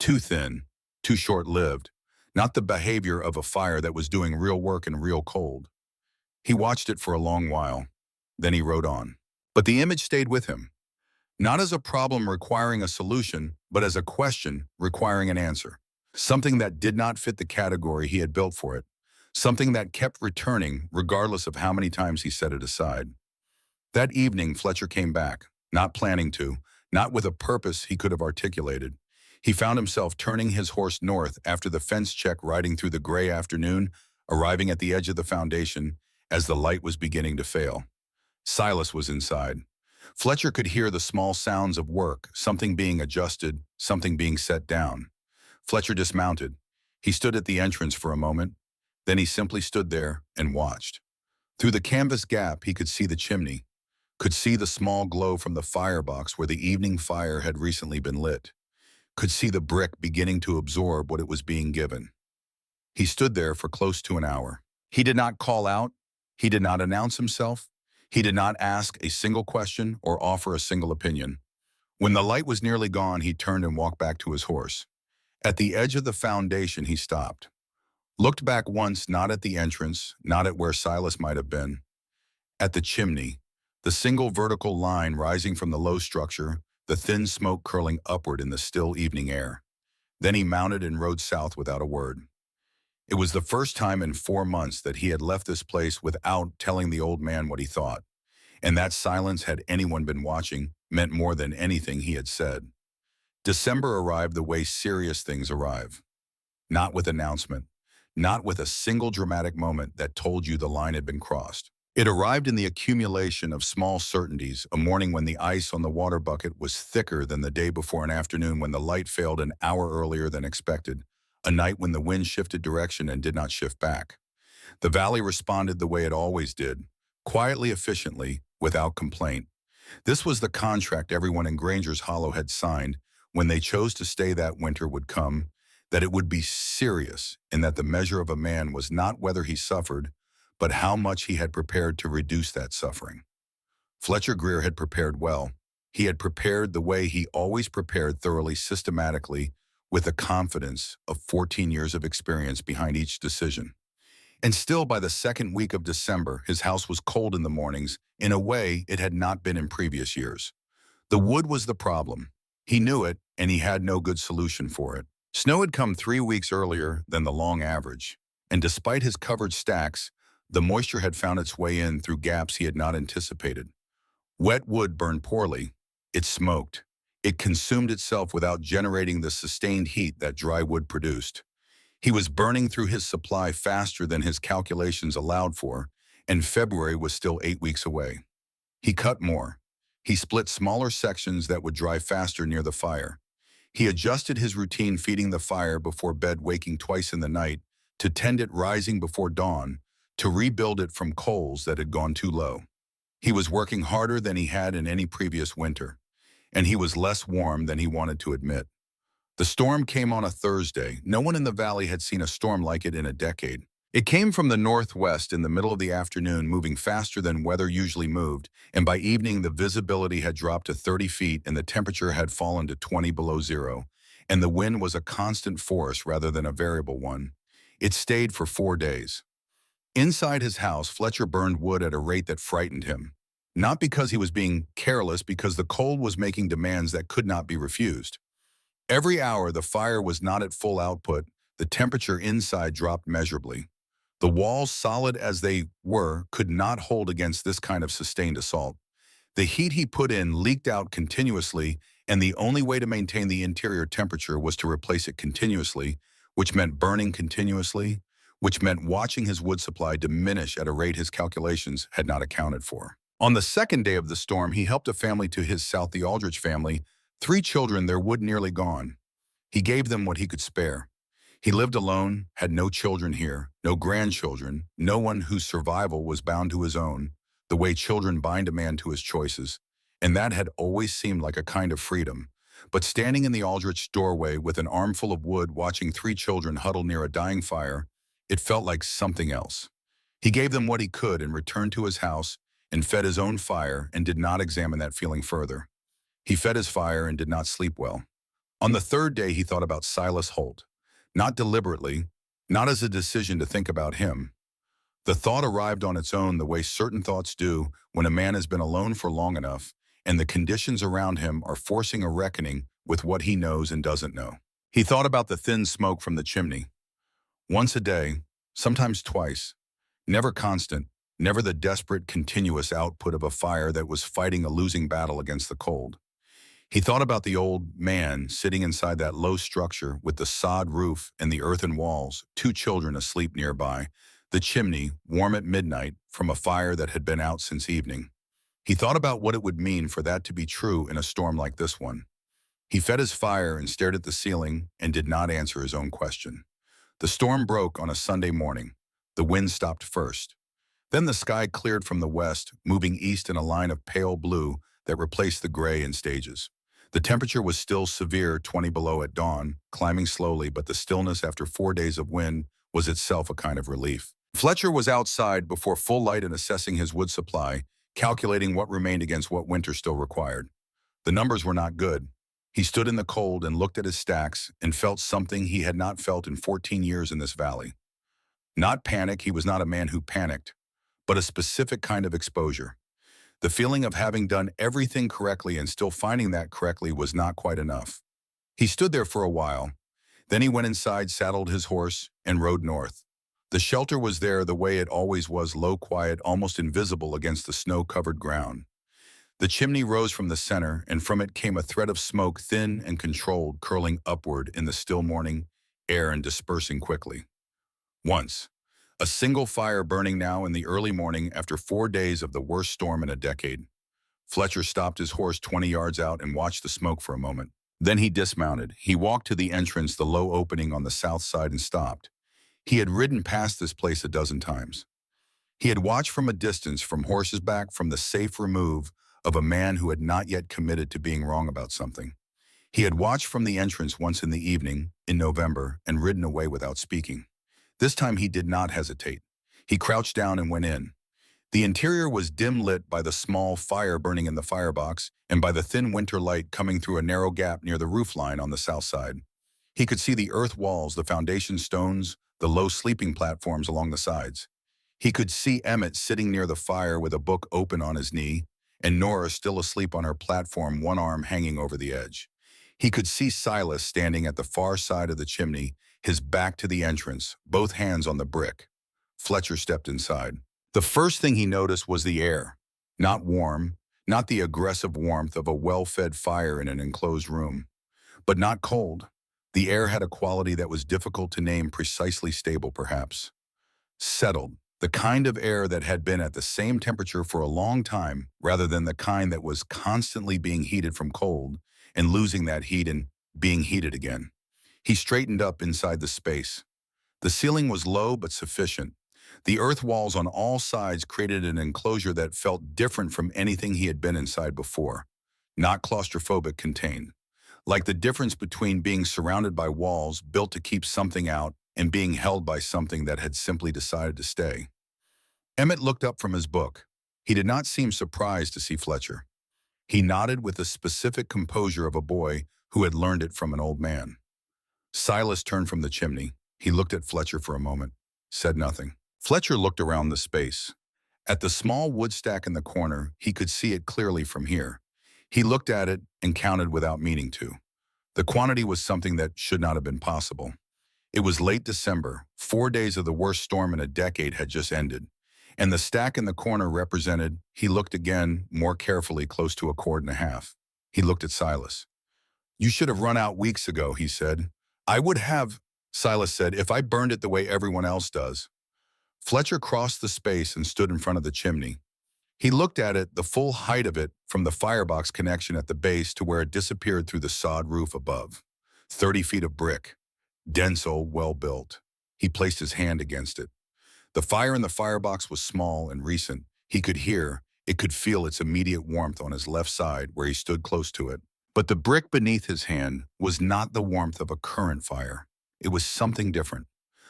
Too thin, too short-lived, not the behavior of a fire that was doing real work in real cold. He watched it for a long while. Then he rode on. But the image stayed with him. Not as a problem requiring a solution, but as a question requiring an answer. something that did not fit the category he had built for it, something that kept returning regardless of how many times he set it aside. That evening, Fletcher came back, not planning to, not with a purpose he could have articulated. He found himself turning his horse north after the fence check, riding through the gray afternoon, arriving at the edge of the foundation as the light was beginning to fail. Silas was inside. Fletcher could hear the small sounds of work, something being adjusted, something being set down. Fletcher dismounted. He stood at the entrance for a moment. Then he simply stood there and watched. Through the canvas gap, he could see the chimney, could see the small glow from the firebox where the evening fire had recently been lit, could see the brick beginning to absorb what it was being given. He stood there for close to an hour. He did not call out. He did not announce himself. He did not ask a single question or offer a single opinion. When the light was nearly gone, he turned and walked back to his horse. At the edge of the foundation, he stopped. Looked back once, not at the entrance, not at where Silas might have been. At the chimney, the single vertical line rising from the low structure, the thin smoke curling upward in the still evening air. Then he mounted and rode south without a word. It was the first time in 4 months that he had left this place without telling the old man what he thought. And that silence, had anyone been watching, meant more than anything he had said. December arrived the way serious things arrive. Not with announcement, not with a single dramatic moment that told you the line had been crossed. It arrived in the accumulation of small certainties, a morning when the ice on the water bucket was thicker than the day before, an afternoon when the light failed an hour earlier than expected, a night when the wind shifted direction and did not shift back. The valley responded the way it always did, quietly, efficiently, without complaint. This was the contract everyone in Granger's Hollow had signed. When they chose to stay, that winter would come, that it would be serious, and that the measure of a man was not whether he suffered, but how much he had prepared to reduce that suffering. Fletcher Greer had prepared well. He had prepared the way he always prepared, thoroughly, systematically, with the confidence of 14 years of experience behind each decision. And still, by the second week of December, his house was cold in the mornings in a way it had not been in previous years. The wood was the problem. He knew it, and he had no good solution for it. Snow had come 3 weeks earlier than the long average, and despite his covered stacks, the moisture had found its way in through gaps he had not anticipated. Wet wood burned poorly. It smoked. It consumed itself without generating the sustained heat that dry wood produced. He was burning through his supply faster than his calculations allowed for, and February was still 8 weeks away. He cut more. He split smaller sections that would dry faster near the fire. He adjusted his routine, feeding the fire before bed, waking twice in the night, to tend it rising before dawn, to rebuild it from coals that had gone too low. He was working harder than he had in any previous winter, and he was less warm than he wanted to admit. The storm came on a Thursday. No one in the valley had seen a storm like it in a decade. It came from the northwest in the middle of the afternoon, moving faster than weather usually moved, and by evening the visibility had dropped to 30 feet and the temperature had fallen to 20 below zero, and the wind was a constant force rather than a variable one. It stayed for 4 days. Inside his house, Fletcher burned wood at a rate that frightened him. Not because he was being careless, because the cold was making demands that could not be refused. Every hour the fire was not at full output, the temperature inside dropped measurably. The walls, solid as they were, could not hold against this kind of sustained assault. The heat he put in leaked out continuously, and the only way to maintain the interior temperature was to replace it continuously, which meant burning continuously, which meant watching his wood supply diminish at a rate his calculations had not accounted for. On the second day of the storm, he helped a family to his south, the Aldrich family, 3 children, their wood nearly gone. He gave them what he could spare. He lived alone, had no children here, no grandchildren, no one whose survival was bound to his own, the way children bind a man to his choices, and that had always seemed like a kind of freedom. But standing in the Aldrich doorway with an armful of wood, watching 3 children huddle near a dying fire, it felt like something else. He gave them what he could and returned to his house and fed his own fire and did not examine that feeling further. He fed his fire and did not sleep well. On the third day, he thought about Silas Holt. Not deliberately, not as a decision to think about him. The thought arrived on its own, the way certain thoughts do when a man has been alone for long enough and the conditions around him are forcing a reckoning with what he knows and doesn't know. He thought about the thin smoke from the chimney. Once a day, sometimes twice, never constant, never the desperate, continuous output of a fire that was fighting a losing battle against the cold. He thought about the old man sitting inside that low structure with the sod roof and the earthen walls, two children asleep nearby, the chimney, warm at midnight, from a fire that had been out since evening. He thought about what it would mean for that to be true in a storm like this one. He fed his fire and stared at the ceiling and did not answer his own question. The storm broke on a Sunday morning. The wind stopped first. Then the sky cleared from the west, moving east in a line of pale blue that replaced the gray in stages. The temperature was still severe, 20 below at dawn, climbing slowly, but the stillness after 4 days of wind was itself a kind of relief. Fletcher was outside before full light and assessing his wood supply, calculating what remained against what winter still required. The numbers were not good. He stood in the cold and looked at his stacks and felt something he had not felt in 14 years in this valley. Not panic, he was not a man who panicked, but a specific kind of exposure. The feeling of having done everything correctly and still finding that correctly was not quite enough. He stood there for a while. Then he went inside, saddled his horse, and rode north. The shelter was there the way it always was, low, quiet, almost invisible against the snow-covered ground. The chimney rose from the center, and from it came a thread of smoke, thin and controlled, curling upward in the still morning air and dispersing quickly. Once, a single fire burning now in the early morning after 4 days of the worst storm in a decade. Fletcher stopped his horse 20 yards out and watched the smoke for a moment. Then he dismounted. He walked to the entrance, the low opening on the south side, and stopped. He had ridden past this place a dozen times. He had watched from a distance, from horse's back, from the safe remove of a man who had not yet committed to being wrong about something. He had watched from the entrance once in the evening, in November, and ridden away without speaking. This time he did not hesitate. He crouched down and went in. The interior was dim lit by the small fire burning in the firebox and by the thin winter light coming through a narrow gap near the roof line on the south side. He could see the earth walls, the foundation stones, the low sleeping platforms along the sides. He could see Emmett sitting near the fire with a book open on his knee, and Nora still asleep on her platform, one arm hanging over the edge. He could see Silas standing at the far side of the chimney, his back to the entrance, both hands on the brick. Fletcher stepped inside. The first thing he noticed was the air. Not warm, not the aggressive warmth of a well-fed fire in an enclosed room, but not cold. The air had a quality that was difficult to name, precisely stable perhaps. Settled. The kind of air that had been at the same temperature for a long time, rather than the kind that was constantly being heated from cold and losing that heat and being heated again. He straightened up inside the space. The ceiling was low but sufficient. The earth walls on all sides created an enclosure that felt different from anything he had been inside before. Not claustrophobic, contained. Like the difference between being surrounded by walls built to keep something out and being held by something that had simply decided to stay. Emmett looked up from his book. He did not seem surprised to see Fletcher. He nodded with the specific composure of a boy who had learned it from an old man. Silas turned from the chimney. He looked at Fletcher for a moment, said nothing. Fletcher looked around the space. At the small wood stack in the corner, he could see it clearly from here. He looked at it and counted without meaning to. The quantity was something that should not have been possible. It was late December. 4 days of the worst storm in a decade had just ended. And the stack in the corner represented, he looked again, more carefully, close to 1.5 cords. He looked at Silas. "You should have run out weeks ago," he said. "I would have," Silas said, "if I burned it the way everyone else does." Fletcher crossed the space and stood in front of the chimney. He looked at it, the full height of it, from the firebox connection at the base to where it disappeared through the sod roof above. 30 feet of brick. Dense, old, well-built. He placed his hand against it. The fire in the firebox was small and recent. He could hear, it could feel its immediate warmth on his left side where he stood close to it. But the brick beneath his hand was not the warmth of a current fire. It was something different,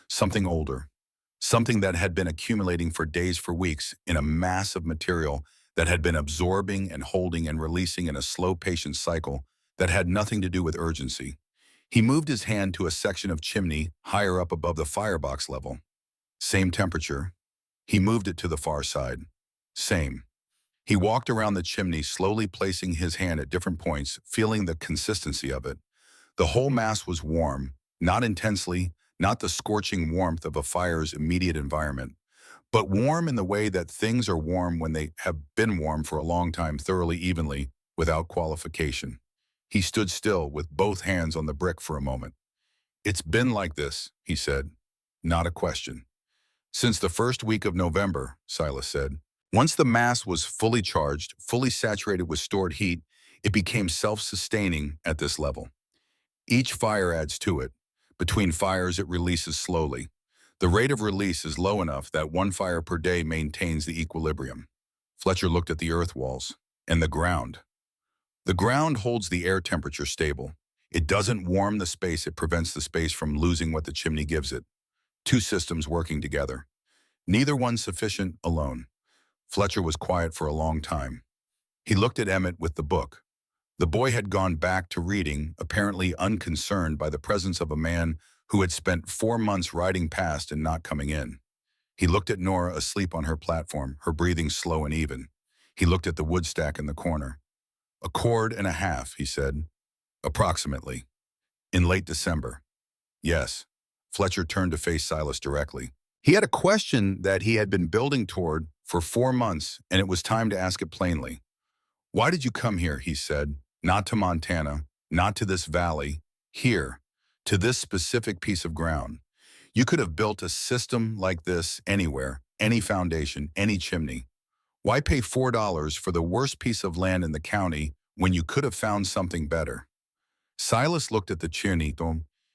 something older, something that had been accumulating for days, for weeks, in a mass of material that had been absorbing and holding and releasing in a slow, patient cycle that had nothing to do with urgency. He moved his hand to a section of chimney higher up above the firebox level. Same temperature. He moved it to the far side. Same. He walked around the chimney, slowly placing his hand at different points, feeling the consistency of it. The whole mass was warm, not intensely, not the scorching warmth of a fire's immediate environment, but warm in the way that things are warm when they have been warm for a long time, thoroughly, evenly, without qualification. He stood still with both hands on the brick for a moment. "It's been like this," he said. Not a question. "Since the first week of November," Silas said. Once the mass was fully charged, fully saturated with stored heat, it became self-sustaining at this level. Each fire adds to it. Between fires, it releases slowly. The rate of release is low enough that one fire per day maintains the equilibrium. Fletcher looked at the earth walls and the ground. The ground holds the air temperature stable. It doesn't warm the space, it prevents the space from losing what the chimney gives it. Two systems working together. Neither one sufficient alone. Fletcher was quiet for a long time. He looked at Emmett with the book. The boy had gone back to reading, apparently unconcerned by the presence of a man who had spent 4 months riding past and not coming in. He looked at Nora asleep on her platform, her breathing slow and even. He looked at the wood stack in the corner. "A cord and a half," he said. "Approximately. In late December." "Yes." Fletcher turned to face Silas directly. He had a question that he had been building toward for 4 months, and it was time to ask it plainly. "Why did you come here?" he said. "Not to Montana, not to this valley, here, to this specific piece of ground. You could have built a system like this anywhere, any foundation, any chimney. Why pay $4 for the worst piece of land in the county when you could have found something better?" Silas looked at the chimney.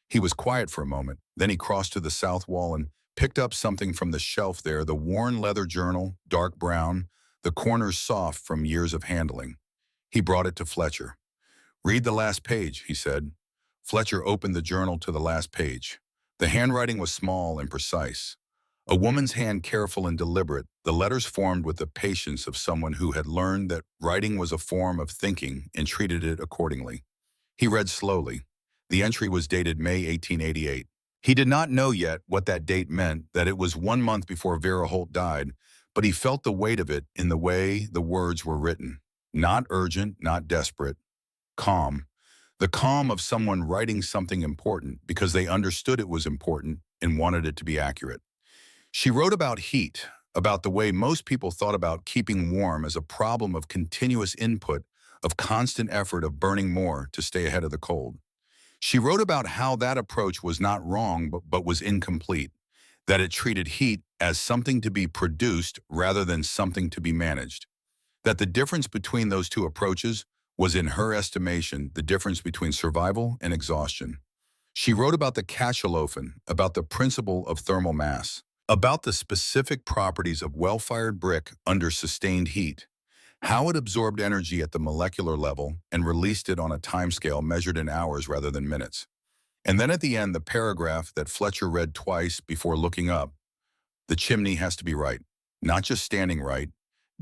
He was quiet for a moment. Then he crossed to the south wall and picked up something from the shelf there, the worn leather journal, dark brown, the corners soft from years of handling. He brought it to Fletcher. "Read the last page," he said. Fletcher opened the journal to the last page. The handwriting was small and precise. A woman's hand, careful and deliberate, the letters formed with the patience of someone who had learned that writing was a form of thinking and treated it accordingly. He read slowly. The entry was dated May 1888. He did not know yet what that date meant, that it was 1 month before Vera Holt died, but he felt the weight of it in the way the words were written. Not urgent, not desperate. Calm. The calm of someone writing something important because they understood it was important and wanted it to be accurate. She wrote about heat, about the way most people thought about keeping warm as a problem of continuous input, of constant effort of burning more to stay ahead of the cold. She wrote about how that approach was not wrong but was incomplete, that it treated heat as something to be produced rather than something to be managed, that the difference between those two approaches was, in her estimation, the difference between survival and exhaustion. She wrote about the Cachelofen, about the principle of thermal mass, about the specific properties of well-fired brick under sustained heat, how it absorbed energy at the molecular level and released it on a timescale measured in hours rather than minutes. And then at the end, the paragraph that Fletcher read twice before looking up. The chimney has to be right, not just standing right.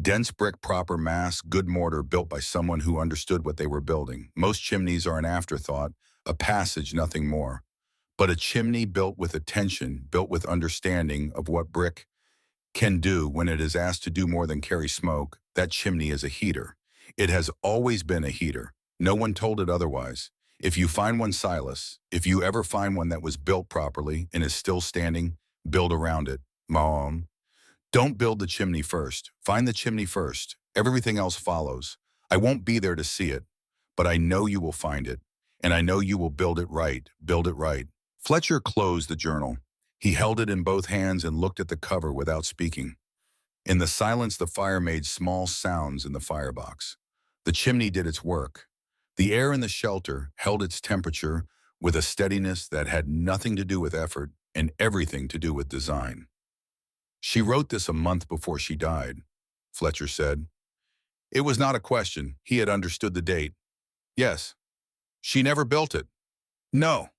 Dense brick, proper mass, good mortar built by someone who understood what they were building. Most chimneys are an afterthought, a passage, nothing more. But a chimney built with attention, built with understanding of what brick can do when it is asked to do more than carry smoke, that chimney is a heater. It has always been a heater. No one told it otherwise. If you find one, Silas, if you ever find one that was built properly and is still standing, build around it. Mom. Don't build the chimney first. Find the chimney first. Everything else follows. I won't be there to see it, but I know you will find it, and I know you will build it right. Build it right. Fletcher closed the journal. He held it in both hands and looked at the cover without speaking. In the silence, the fire made small sounds in the firebox. The chimney did its work. The air in the shelter held its temperature with a steadiness that had nothing to do with effort and everything to do with design. "She wrote this a month before she died," Fletcher said. It was not a question. He had understood the date. "Yes." "She never built it." "No."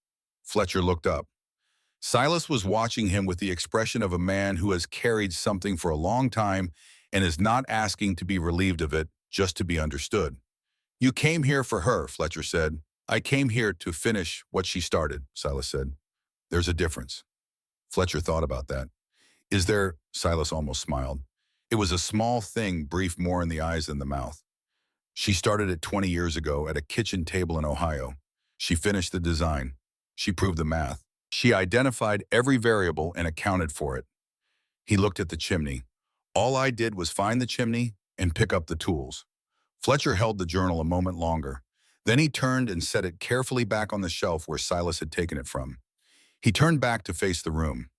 Fletcher looked up. Silas was watching him with the expression of a man who has carried something for a long time and is not asking to be relieved of it, just to be understood. "You came here for her," Fletcher said. "I came here to finish what she started," Silas said. "There's a difference." Fletcher thought about that. "Is there?" Silas almost smiled. It was a small thing, brief more in the eyes than the mouth. "She started it 20 years ago at a kitchen table in Ohio. She finished the design. She proved the math. She identified every variable and accounted for it. He looked at the chimney. All I did was find the chimney and pick up the tools. Fletcher held the journal a moment longer. Then he turned and set it carefully back on the shelf where Silas had taken it from. He turned back to face the room.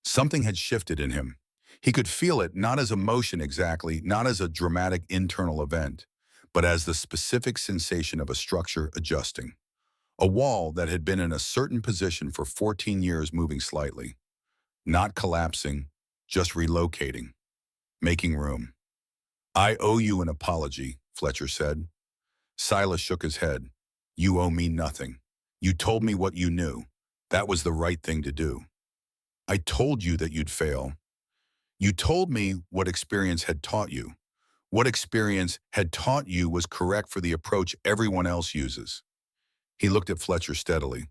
Something had shifted in him. He could feel it not as emotion exactly, not as a dramatic internal event, but as the specific sensation of a structure adjusting. A wall that had been in a certain position for 14 years moving slightly. Not collapsing, just relocating, making room. "I owe you an apology," Fletcher said. Silas shook his head. "You owe me nothing. You told me what you knew. That was the right thing to do. I told you that you'd fail. You told me what experience had taught you. What experience had taught you was correct for the approach everyone else uses." He looked at Fletcher steadily.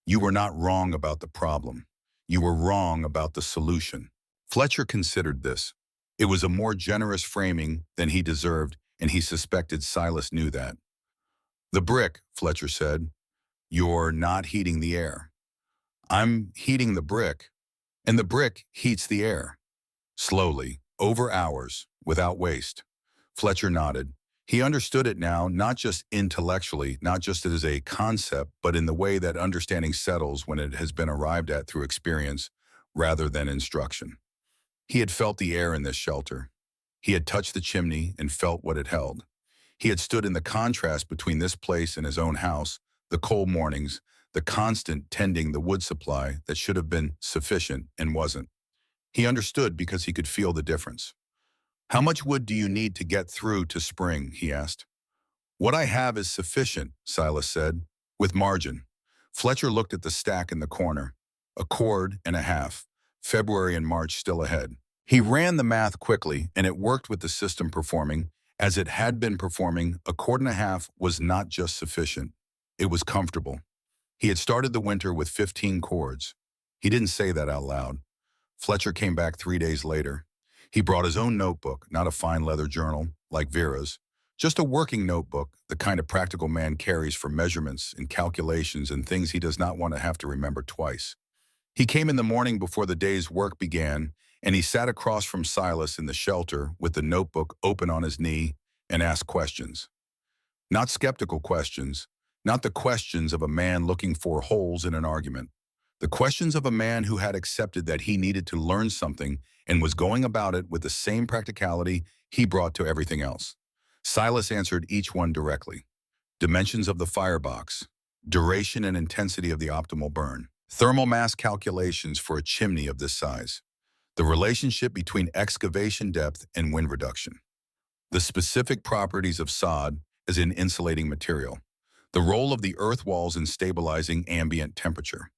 "You were not wrong about the problem. You were wrong about the solution." Fletcher considered this. It was a more generous framing than he deserved, and he suspected Silas knew that. "The brick," Fletcher said. "You're not heating the air. I'm heating the brick, and the brick heats the air. Slowly, over hours, without waste." Fletcher nodded. He understood it now, not just intellectually, not just as a concept, but in the way that understanding settles when it has been arrived at through experience rather than instruction. He had felt the air in this shelter. He had touched the chimney and felt what it held. He had stood in the contrast between this place and his own house, the cold mornings, the constant tending the wood supply that should have been sufficient and wasn't. He understood because he could feel the difference. "How much wood do you need to get through to spring?" he asked. "What I have is sufficient," Silas said, "with margin." Fletcher looked at the stack in the corner. A cord and a half. February and March still ahead. He ran the math quickly, and it worked with the system performing. As it had been performing, a cord and a half was not just sufficient. It was comfortable. He had started the winter with 15 cords. He didn't say that out loud. Fletcher came back 3 days later. He brought his own notebook, not a fine leather journal like Vera's, just a working notebook, the kind a practical man carries for measurements and calculations and things he does not want to have to remember twice. He came in the morning before the day's work began, and he sat across from Silas in the shelter with the notebook open on his knee and asked questions. Not skeptical questions, not the questions of a man looking for holes in an argument. The questions of a man who had accepted that he needed to learn something and was going about it with the same practicality he brought to everything else. Silas answered each one directly. Dimensions of the firebox, duration and intensity of the optimal burn, thermal mass calculations for a chimney of this size, the relationship between excavation depth and wind reduction, the specific properties of sod as an insulating material, the role of the earth walls in stabilizing ambient temperature.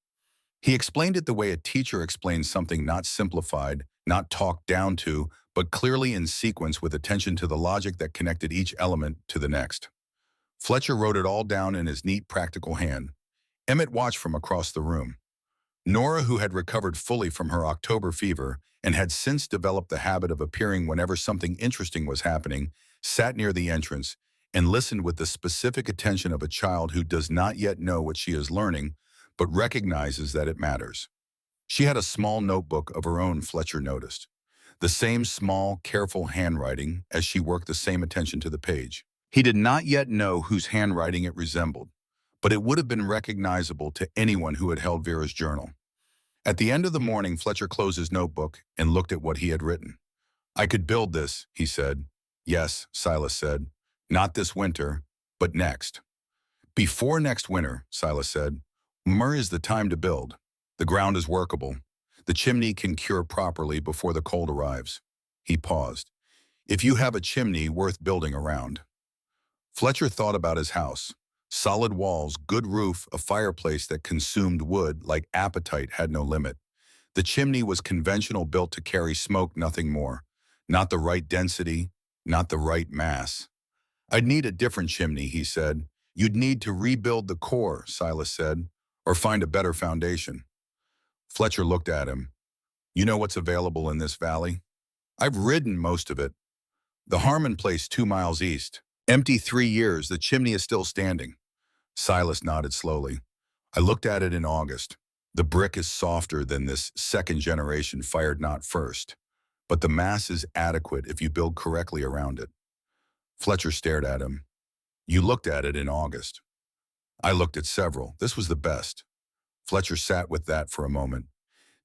He explained it the way a teacher explains something, not simplified, not talked down to, but clearly in sequence with attention to the logic that connected each element to the next. Fletcher wrote it all down in his neat, practical hand. Emmett watched from across the room. Nora, who had recovered fully from her October fever and had since developed the habit of appearing whenever something interesting was happening, sat near the entrance and listened with the specific attention of a child who does not yet know what she is learning, but recognizes that it matters. She had a small notebook of her own, Fletcher noticed. The same small, careful handwriting as she worked the same attention to the page. He did not yet know whose handwriting it resembled, but it would have been recognizable to anyone who had held Vera's journal. At the end of the morning, Fletcher closed his notebook and looked at what he had written. "I could build this," he said. "Yes," Silas said. "Not this winter, but next." "Before next winter," Silas said. "Murray is the time to build. The ground is workable. The chimney can cure properly before the cold arrives." He paused. "If you have a chimney worth building around." Fletcher thought about his house. Solid walls, good roof, a fireplace that consumed wood like appetite had no limit. The chimney was conventional, built to carry smoke, nothing more. Not the right density, not the right mass. "I'd need a different chimney," he said. "You'd need to rebuild the core," Silas said, "or find a better foundation." Fletcher looked at him. "You know what's available in this valley?" "I've ridden most of it. The Harmon place 2 miles east. Empty 3 years, the chimney is still standing." Silas nodded slowly. I looked at it in August. The brick is softer than this second generation fired not first, but the mass is adequate if you build correctly around it. Fletcher stared at him. You looked at it in August. I looked at several. This was the best. Fletcher sat with that for a moment.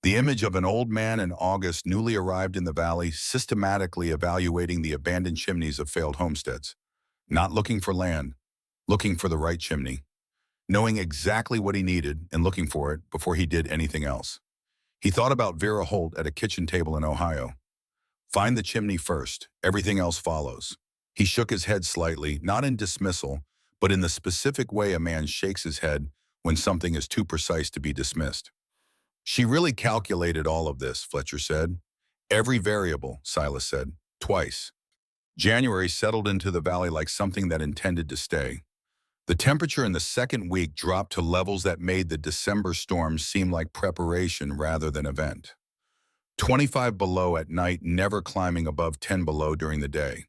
The image of an old man in August, newly arrived in the valley, systematically evaluating the abandoned chimneys of failed homesteads. Not looking for land, looking for the right chimney. Knowing exactly what he needed and looking for it before he did anything else. He thought about Vera Holt at a kitchen table in Ohio. Find the chimney first, everything else follows. He shook his head slightly, not in dismissal, but in the specific way a man shakes his head when something is too precise to be dismissed. She really calculated all of this, Fletcher said. Every variable, Silas said, twice. January settled into the valley like something that intended to stay. The temperature in the second week dropped to levels that made the December storms seem like preparation rather than event. 25 below at night, never climbing above 10 below during the day.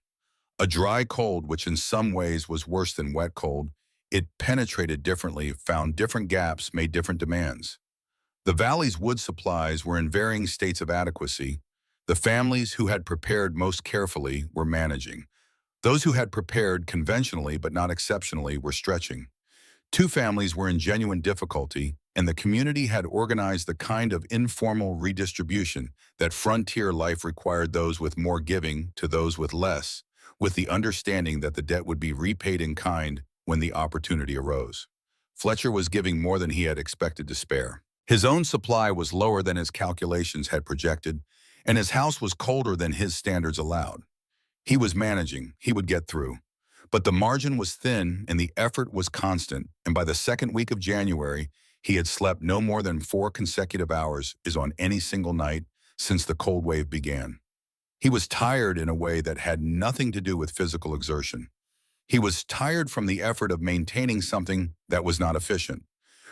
A dry cold, which in some ways was worse than wet cold, it penetrated differently, found different gaps, made different demands. The valley's wood supplies were in varying states of adequacy. The families who had prepared most carefully were managing. Those who had prepared conventionally but not exceptionally were stretching. Two families were in genuine difficulty, and the community had organized the kind of informal redistribution that frontier life required, those with more giving to those with less, with the understanding that the debt would be repaid in kind when the opportunity arose. Fletcher was giving more than he had expected to spare. His own supply was lower than his calculations had projected, and his house was colder than his standards allowed. He was managing, he would get through. But the margin was thin and the effort was constant, and by the second week of January, he had slept no more than 4 consecutive hours on any single night since the cold wave began. He was tired in a way that had nothing to do with physical exertion. He was tired from the effort of maintaining something that was not efficient,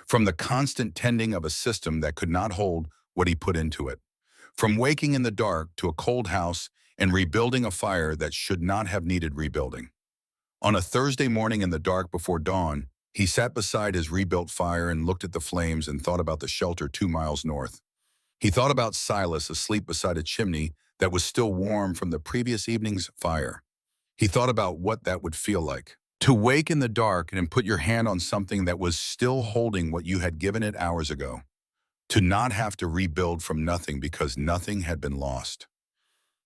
from the constant tending of a system that could not hold what he put into it, from waking in the dark to a cold house and rebuilding a fire that should not have needed rebuilding. On a Thursday morning in the dark before dawn, he sat beside his rebuilt fire and looked at the flames and thought about the shelter 2 miles north. He thought about Silas asleep beside a chimney that was still warm from the previous evening's fire. He thought about what that would feel like. To wake in the dark and put your hand on something that was still holding what you had given it hours ago. To not have to rebuild from nothing because nothing had been lost.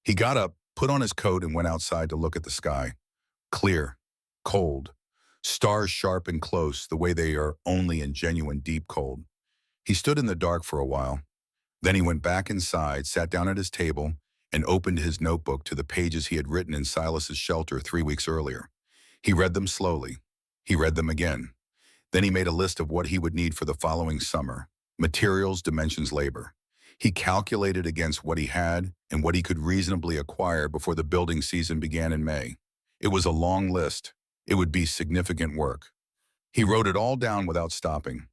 He got up, put on his coat, and went outside to look at the sky. Clear, cold, stars sharp and close the way they are only in genuine deep cold. He stood in the dark for a while. Then he went back inside, sat down at his table, and opened his notebook to the pages he had written in Silas's shelter 3 weeks earlier. He read them slowly. He read them again. Then he made a list of what he would need for the following summer. Materials, dimensions, labor. He calculated against what he had and what he could reasonably acquire before the building season began in May. It was a long list. It would be significant work. He wrote it all down without stopping.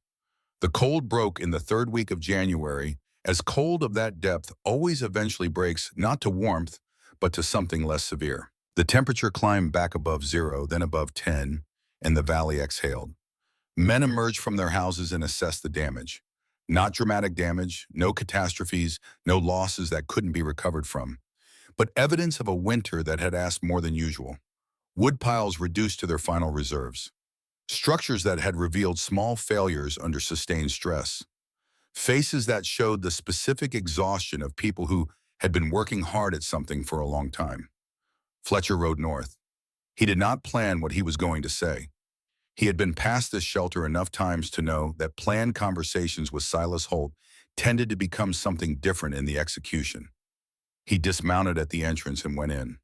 The cold broke in the third week of January, as cold of that depth always eventually breaks not to warmth, but to something less severe. The temperature climbed back above 0, then above 10, and the valley exhaled. Men emerged from their houses and assessed the damage. Not dramatic damage, no catastrophes, no losses that couldn't be recovered from, but evidence of a winter that had asked more than usual. Wood piles reduced to their final reserves. Structures that had revealed small failures under sustained stress. Faces that showed the specific exhaustion of people who had been working hard at something for a long time. Fletcher rode north. He did not plan what he was going to say. He had been past this shelter enough times to know that planned conversations with Silas Holt tended to become something different in the execution. He dismounted at the entrance and went in.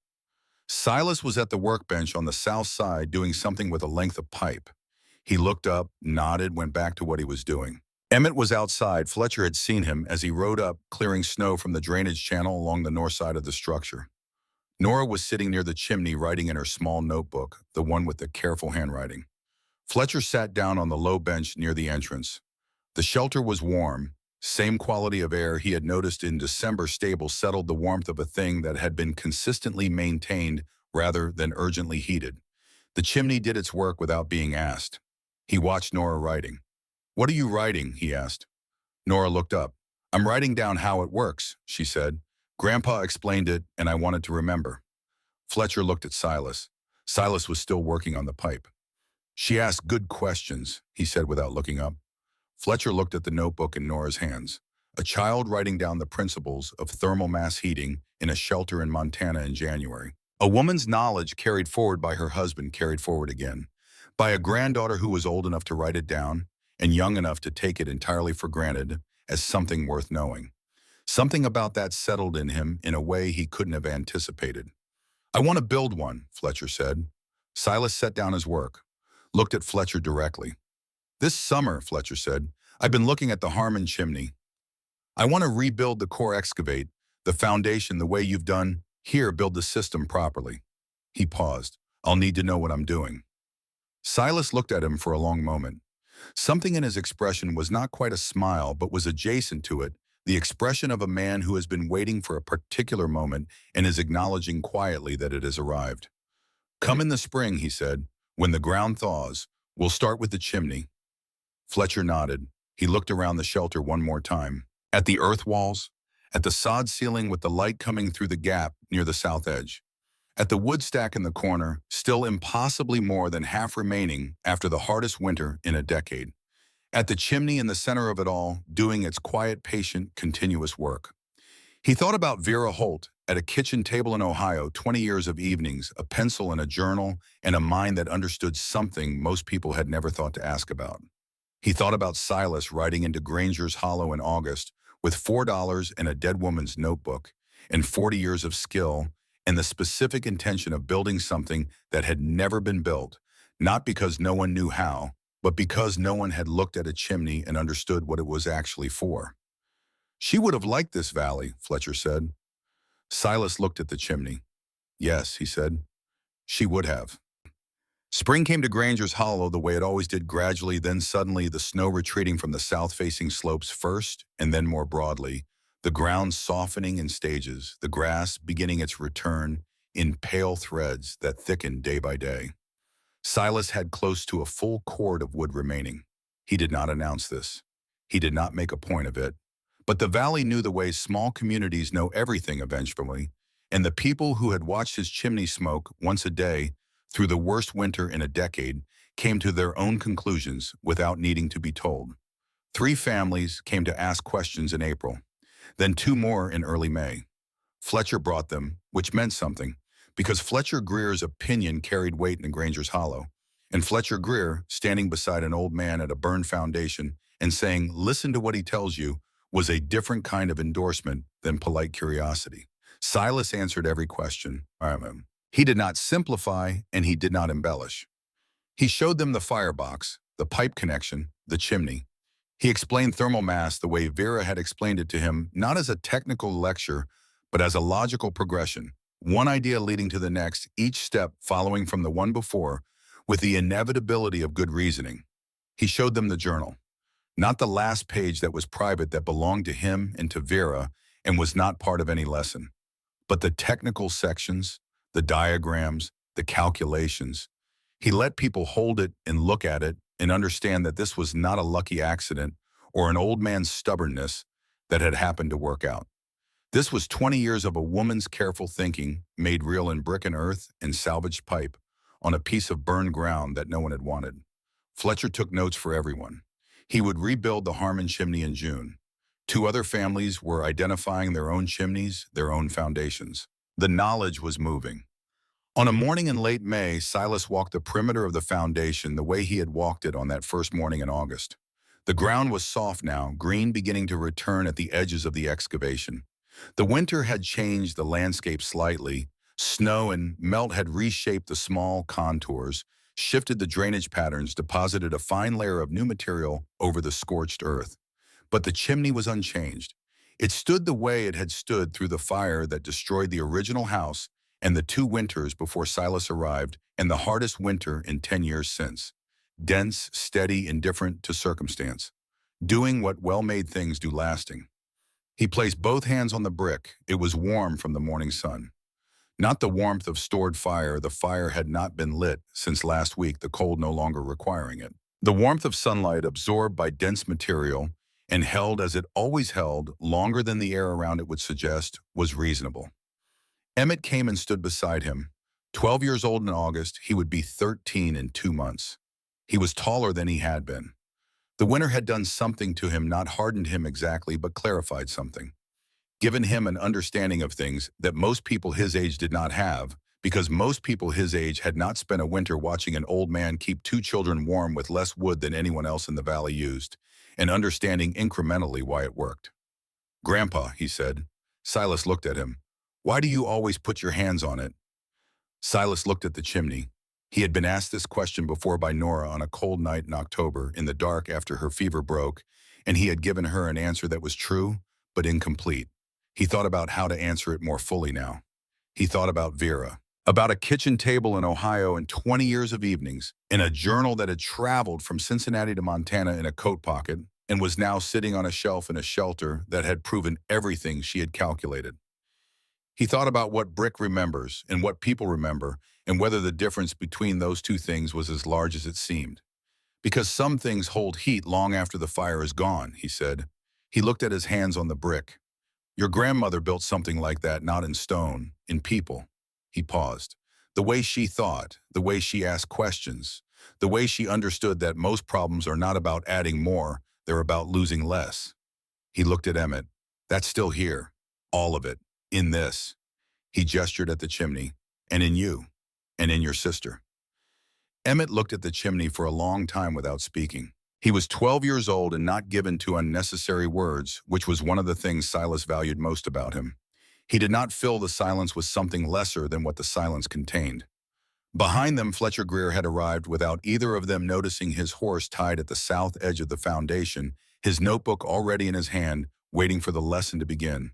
Silas was at the workbench on the south side doing something with a length of pipe. He looked up, nodded, went back to what he was doing. Emmett was outside. Fletcher had seen him as he rode up, clearing snow from the drainage channel along the north side of the structure. Nora was sitting near the chimney writing in her small notebook, the one with the careful handwriting. Fletcher sat down on the low bench near the entrance. The shelter was warm. Same quality of air he had noticed in December stable settled the warmth of a thing that had been consistently maintained rather than urgently heated. The chimney did its work without being asked. He watched Nora writing. "What are you writing?" he asked. Nora looked up. "I'm writing down how it works," she said. "Grandpa explained it, and I wanted to remember." Fletcher looked at Silas. Silas was still working on the pipe. "She asked good questions," he said without looking up. Fletcher looked at the notebook in Nora's hands. A child writing down the principles of thermal mass heating in a shelter in Montana in January. A woman's knowledge carried forward by her husband carried forward again, by a granddaughter who was old enough to write it down and young enough to take it entirely for granted as something worth knowing. Something about that settled in him in a way he couldn't have anticipated. "I want to build one," Fletcher said. Silas set down his work, looked at Fletcher directly. "This summer," Fletcher said, "I've been looking at the Harmon chimney. I want to rebuild the core, excavate the foundation the way you've done here, build the system properly." He paused. "I'll need to know what I'm doing." Silas looked at him for a long moment. Something in his expression was not quite a smile, but was adjacent to it, the expression of a man who has been waiting for a particular moment and is acknowledging quietly that it has arrived. "Come in the spring," he said, "when the ground thaws. We'll start with the chimney." Fletcher nodded. He looked around the shelter one more time. At the earth walls, at the sod ceiling with the light coming through the gap near the south edge, at the wood stack in the corner, still impossibly more than half remaining after the hardest winter in a decade, at the chimney in the center of it all, doing its quiet, patient, continuous work. He thought about Vera Holt at a kitchen table in Ohio, 20 years of evenings, a pencil and a journal, and a mind that understood something most people had never thought to ask about. He thought about Silas riding into Granger's Hollow in August with $4 and a dead woman's notebook and 40 years of skill and the specific intention of building something that had never been built, not because no one knew how, but because no one had looked at a chimney and understood what it was actually for. "She would have liked this valley," Fletcher said. Silas looked at the chimney. "Yes," he said, "she would have." Spring came to Granger's Hollow the way it always did, gradually, then suddenly, the snow retreating from the south-facing slopes first, and then more broadly, the ground softening in stages, the grass beginning its return in pale threads that thickened day by day. Silas had close to a full cord of wood remaining. He did not announce this. He did not make a point of it. But the valley knew the way small communities know everything eventually, and the people who had watched his chimney smoke once a day through the worst winter in a decade came to their own conclusions without needing to be told. 3 families came to ask questions in April, then 2 more in early May. Fletcher brought them, which meant something, because Fletcher Greer's opinion carried weight in Granger's Hollow, and Fletcher Greer, standing beside an old man at a burned foundation and saying, "Listen to what he tells you," was a different kind of endorsement than polite curiosity. Silas answered every question. He did not simplify, and he did not embellish. He showed them the firebox, the pipe connection, the chimney. He explained thermal mass the way Vera had explained it to him, not as a technical lecture, but as a logical progression, one idea leading to the next, each step following from the one before, with the inevitability of good reasoning. He showed them the journal, not the last page that was private that belonged to him and to Vera and was not part of any lesson, but the technical sections, the diagrams, the calculations. He let people hold it and look at it and understand that this was not a lucky accident or an old man's stubbornness that had happened to work out. This was 20 years of a woman's careful thinking made real in brick and earth and salvaged pipe on a piece of burned ground that no one had wanted. Fletcher took notes for everyone. He would rebuild the Harmon chimney in June. 2 other families were identifying their own chimneys, their own foundations. The knowledge was moving. On a morning in late May, Silas walked the perimeter of the foundation the way he had walked it on that first morning in August. The ground was soft now, green beginning to return at the edges of the excavation. The winter had changed the landscape slightly. Snow and melt had reshaped the small contours, shifted the drainage patterns, deposited a fine layer of new material over the scorched earth. But the chimney was unchanged. It stood the way it had stood through the fire that destroyed the original house and the 2 winters before Silas arrived, and the hardest winter in 10 years since. Dense, steady, indifferent to circumstance. Doing what well-made things do, lasting. He placed both hands on the brick. It was warm from the morning sun. Not the warmth of stored fire. The fire had not been lit since last week, the cold no longer requiring it. The warmth of sunlight absorbed by dense material and held as it always held longer than the air around it would suggest was reasonable. Emmett came and stood beside him. 12 years old in August, he would be 13 in 2 months. He was taller than he had been. The winter had done something to him, not hardened him exactly, but clarified something. Given him an understanding of things that most people his age did not have, because most people his age had not spent a winter watching an old man keep two children warm with less wood than anyone else in the valley used, and understanding incrementally why it worked. "Grandpa," he said. Silas looked at him. "Why do you always put your hands on it?" Silas looked at the chimney. He had been asked this question before by Nora on a cold night in October, in the dark after her fever broke, and he had given her an answer that was true, but incomplete. He thought about how to answer it more fully now. He thought about Vera, about a kitchen table in Ohio and 20 years of evenings, in a journal that had traveled from Cincinnati to Montana in a coat pocket, and was now sitting on a shelf in a shelter that had proven everything she had calculated. He thought about what Brick remembers and what people remember, and whether the difference between those two things was as large as it seemed. "Because some things hold heat long after the fire is gone," he said. He looked at his hands on the brick. "Your grandmother built something like that, not in stone, in people." He paused. "The way she thought, the way she asked questions, the way she understood that most problems are not about adding more, they're about losing less." He looked at Emmett. "That's still here. All of it. In this." He gestured at the chimney. "And in you. And in your sister." Emmett looked at the chimney for a long time without speaking. He was 12 years old and not given to unnecessary words, which was one of the things Silas valued most about him. He did not fill the silence with something lesser than what the silence contained. Behind them, Fletcher Greer had arrived without either of them noticing, his horse tied at the south edge of the foundation, his notebook already in his hand, waiting for the lesson to begin.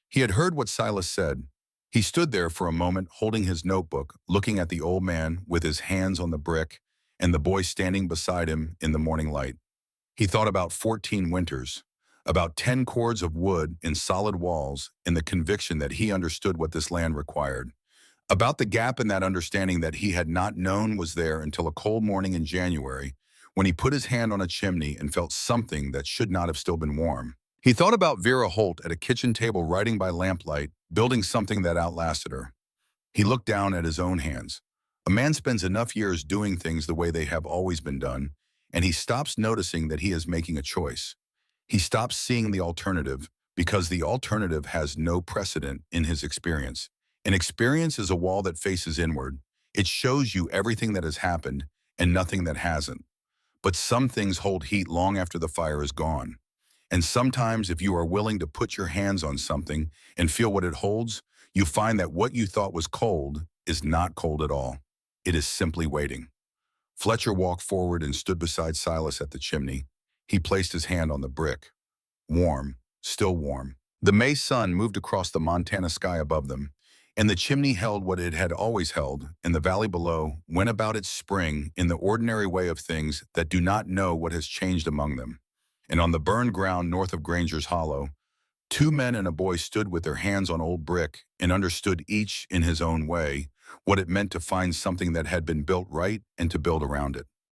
He had heard what Silas said. He stood there for a moment, holding his notebook, looking at the old man with his hands on the brick, and the boy standing beside him in the morning light. He thought about 14 winters, about 10 cords of wood in solid walls, and the conviction that he understood what this land required. About the gap in that understanding that he had not known was there until a cold morning in January, when he put his hand on a chimney and felt something that should not have still been warm. He thought about Vera Holt at a kitchen table writing by lamplight, building something that outlasted her. He looked down at his own hands. A man spends enough years doing things the way they have always been done, and he stops noticing that he is making a choice. He stops seeing the alternative, because the alternative has no precedent in his experience. An experience is a wall that faces inward. It shows you everything that has happened and nothing that hasn't. But some things hold heat long after the fire is gone. And sometimes, if you are willing to put your hands on something and feel what it holds, you find that what you thought was cold is not cold at all. It is simply waiting. Fletcher walked forward and stood beside Silas at the chimney. He placed his hand on the brick. Warm, still warm. The May sun moved across the Montana sky above them, and the chimney held what it had always held, and the valley below went about its spring in the ordinary way of things that do not know what has changed among them. And on the burned ground north of Granger's Hollow, 2 men and a boy stood with their hands on old brick and understood each in his own way what it meant to find something that had been built right and to build around it.